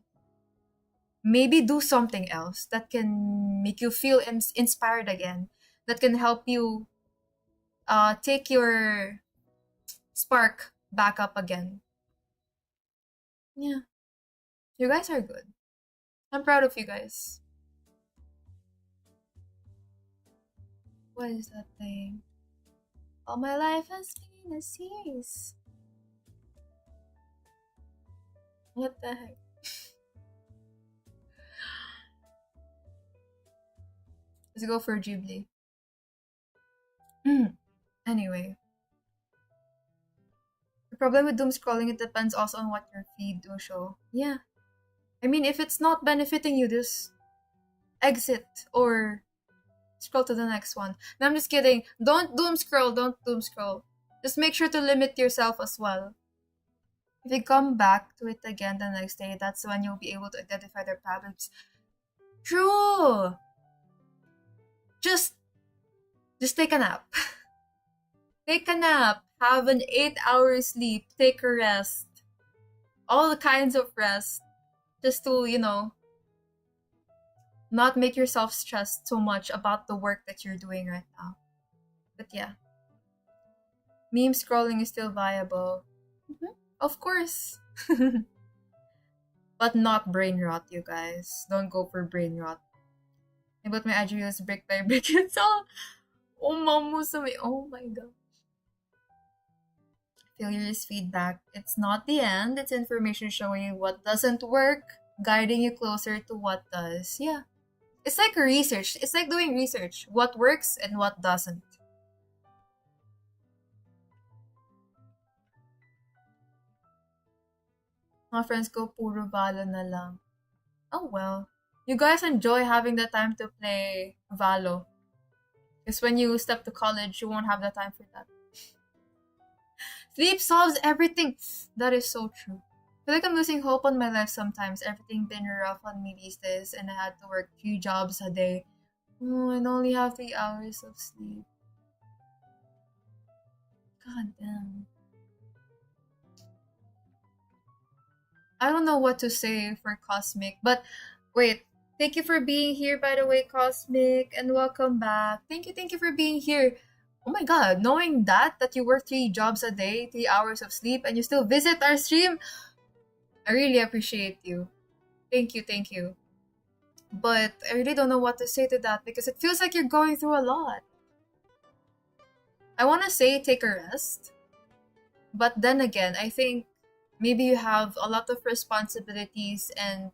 maybe do something else that can make you feel inspired again. That can help you take your spark back up again. Yeah. You guys are good. I'm proud of you guys. What is that thing? All my life has been a series. What the heck? Let's go for Ghibli. Anyway. The problem with doom scrolling, it depends also on what your feed will show. Yeah. I mean, if it's not benefiting you, just exit or scroll to the next one. No, I'm just kidding. Don't doom scroll. Just make sure to limit yourself as well. If you come back to it again the next day, that's when you'll be able to identify their patterns. True! Just take a nap. Take a nap. Have an 8-hour sleep. Take a rest. All the kinds of rest. Just to, not make yourself stressed so much about the work that you're doing right now. But yeah. Meme scrolling is still viable. Of course. But not brain rot, you guys. Don't go for brain rot. But my IG is brick by brick. It's all... Oh my god. Failure is feedback. It's not the end. It's information showing you what doesn't work, guiding you closer to what does. Yeah. It's like research. It's like doing research. What works and what doesn't. Mga friends ko, puro Valo na lang. Oh well. You guys enjoy having the time to play Valo. Because when you step to college, you won't have the time for that. Sleep solves everything. That is so true. I feel like I'm losing hope on my life sometimes. Everything been rough on me these days, and I had to work 3 jobs a day. And only have 3 hours of sleep. God damn. I don't know what to say for Cosmic, but wait. Thank you for being here, by the way, Cosmic, and welcome back. Thank you for being here. Oh my god, knowing that you work 3 jobs a day, 3 hours of sleep, and you still visit our stream, I really appreciate you. Thank you. But I really don't know what to say to that because it feels like you're going through a lot. I want to say take a rest, but then again, I think maybe you have a lot of responsibilities, and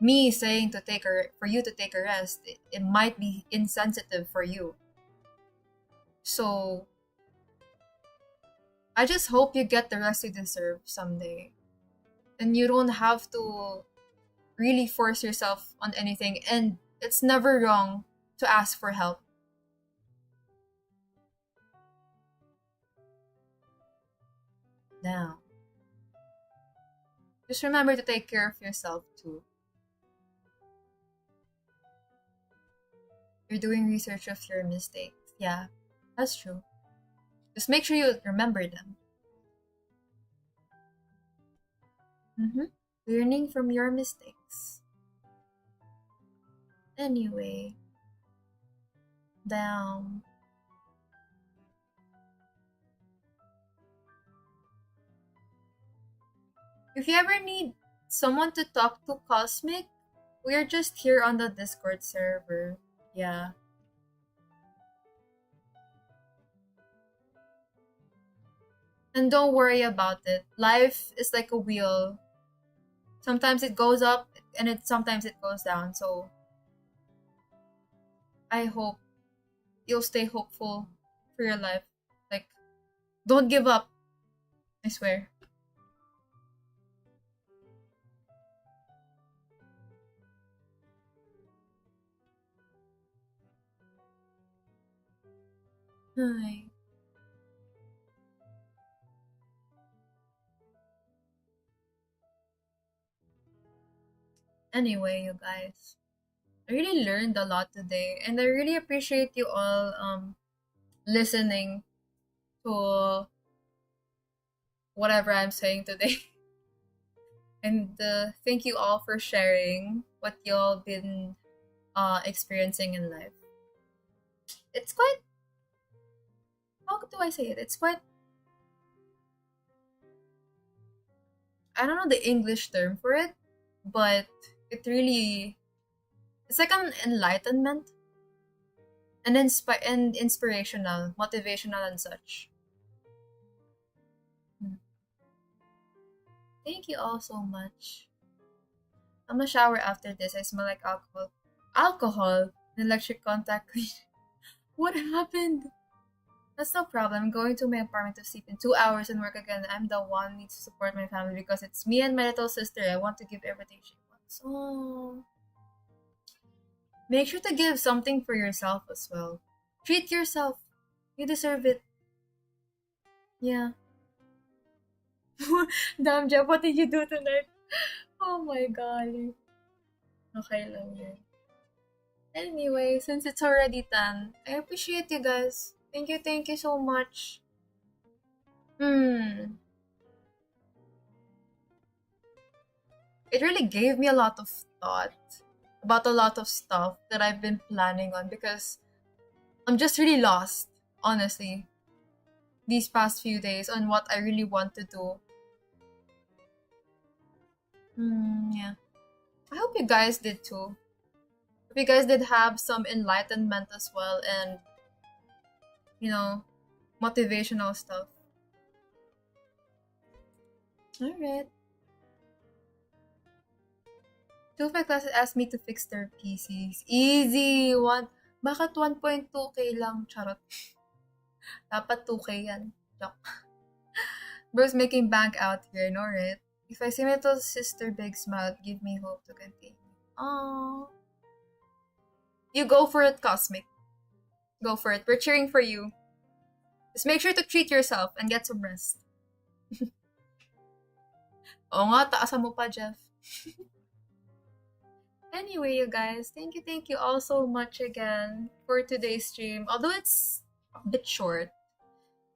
me saying to take a for you to take a rest, it might be insensitive for you. So I just hope you get the rest you deserve someday. And you don't have to really force yourself on anything. And it's never wrong to ask for help. Now, just remember to take care of yourself too. You're doing research of your mistakes. Yeah, that's true. Just make sure you remember them. Mm-hmm. Learning from your mistakes. Anyway, down. If you ever need someone to talk to Cosmic, we're just here on the Discord server. Yeah. And don't worry about it. Life is like a wheel. Sometimes it goes up and sometimes it goes down. So I hope you'll stay hopeful for your life. Like, don't give up. I swear. Hi. Anyway, you guys, I really learned a lot today, and I really appreciate you all listening to whatever I'm saying today. And thank you all for sharing what y'all been experiencing in life. It's quite, how do I say it? It's quite, I don't know the English term for it, but it really, it's like an enlightenment and inspirational, motivational and such. Hmm. Thank you all so much. I'm gonna shower after this. I smell like alcohol. Alcohol? Electric contact clean. What happened? That's no problem. I'm going to my apartment to sleep in 2 hours and work again. I'm the one who needs to support my family because it's me and my little sister. I want to give everything she wants. Oh. Make sure to give something for yourself as well. Treat yourself. You deserve it. Yeah. Damn, Jeff, what did you do tonight? Oh my god. Okay lang yun. Anyway, since it's already 10, I appreciate you guys. Thank you so much. Hmm. It really gave me a lot of thought about a lot of stuff that I've been planning on because I'm just really lost, honestly, these past few days on what I really want to do. Yeah. I hope you guys did too. Hope you guys did have some enlightenment as well and, you know, motivational stuff. Alright. Two of my classes asked me to fix their PCs. Easy! Bakit 1.2k lang? Charot. Dapat 2k yan. Joke. Bro's making bank out here, no, right? If I see my little sister big smile, give me hope to continue. Oh, you go for it, Cosmic. Go for it. We're cheering for you. Just make sure to treat yourself and get some rest. Oo nga, taasan mo pa, Jeff. Anyway, you guys, thank you all so much again for today's stream. Although it's a bit short,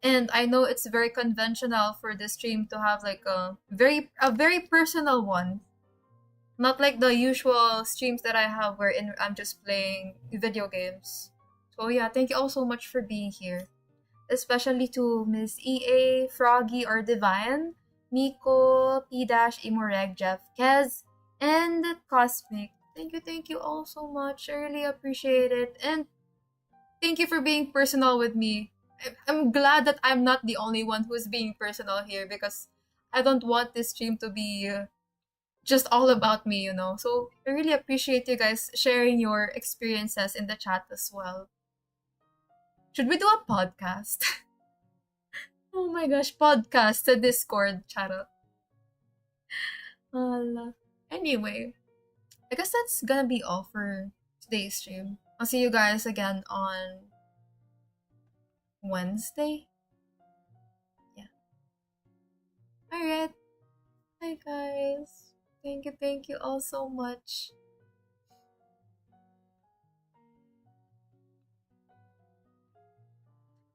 and I know it's very conventional for this stream to have like a very personal one, not like the usual streams that I have wherein I'm just playing video games. So yeah, thank you all so much for being here, especially to Miss EA, Froggy or Divine, Nico, P Dash, Imoreg, Jeff, Kez, and Cosmic. Thank you all so much. I really appreciate it. And thank you for being personal with me. I'm glad that I'm not the only one who's being personal here because I don't want this stream to be just all about me, you know. So I really appreciate you guys sharing your experiences in the chat as well. Should we do a podcast? Oh my gosh, podcast to Discord channel. Anyway, I guess that's gonna be all for today's stream. I'll see you guys again on Wednesday. Yeah. Alright. Hi guys. Thank you all so much.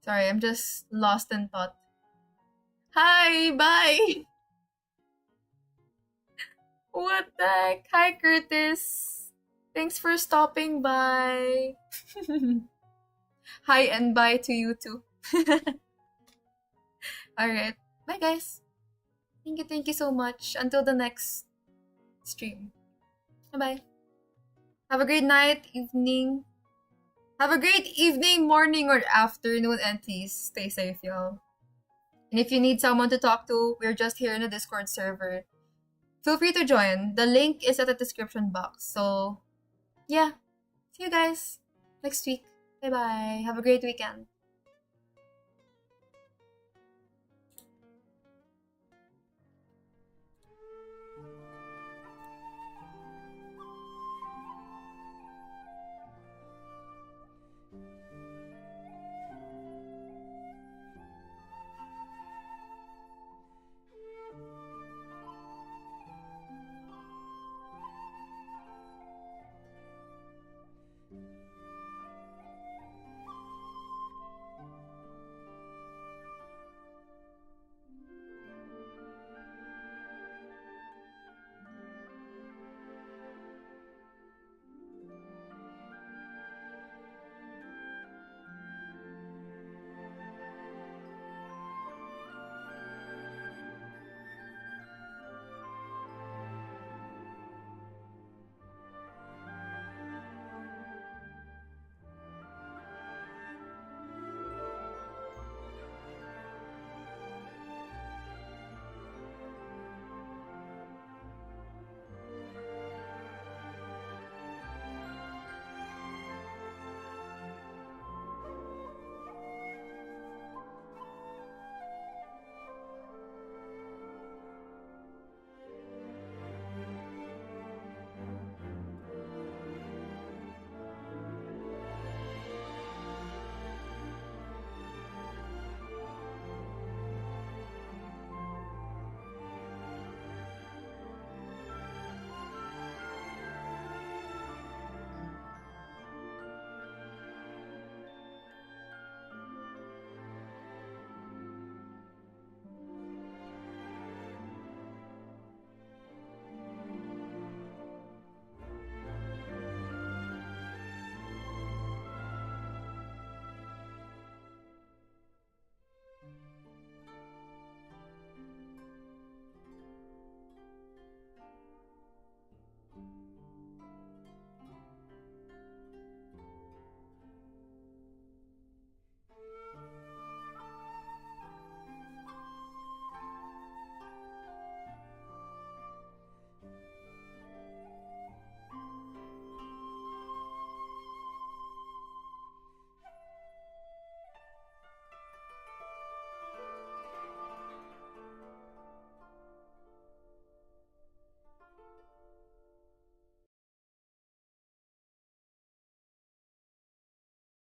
Sorry, I'm just lost in thought. Hi, bye! What the heck? Hi, Curtis. Thanks for stopping by. Hi and bye to you too. Alright. Bye, guys. Thank you so much. Until the next stream. Bye-bye. Have a great night, evening. Have a great evening, morning, or afternoon, and please stay safe, y'all. And if you need someone to talk to, we're just here in the Discord server. Feel free to join. The link is at the description box. So, yeah. See you guys next week. Bye-bye. Have a great weekend.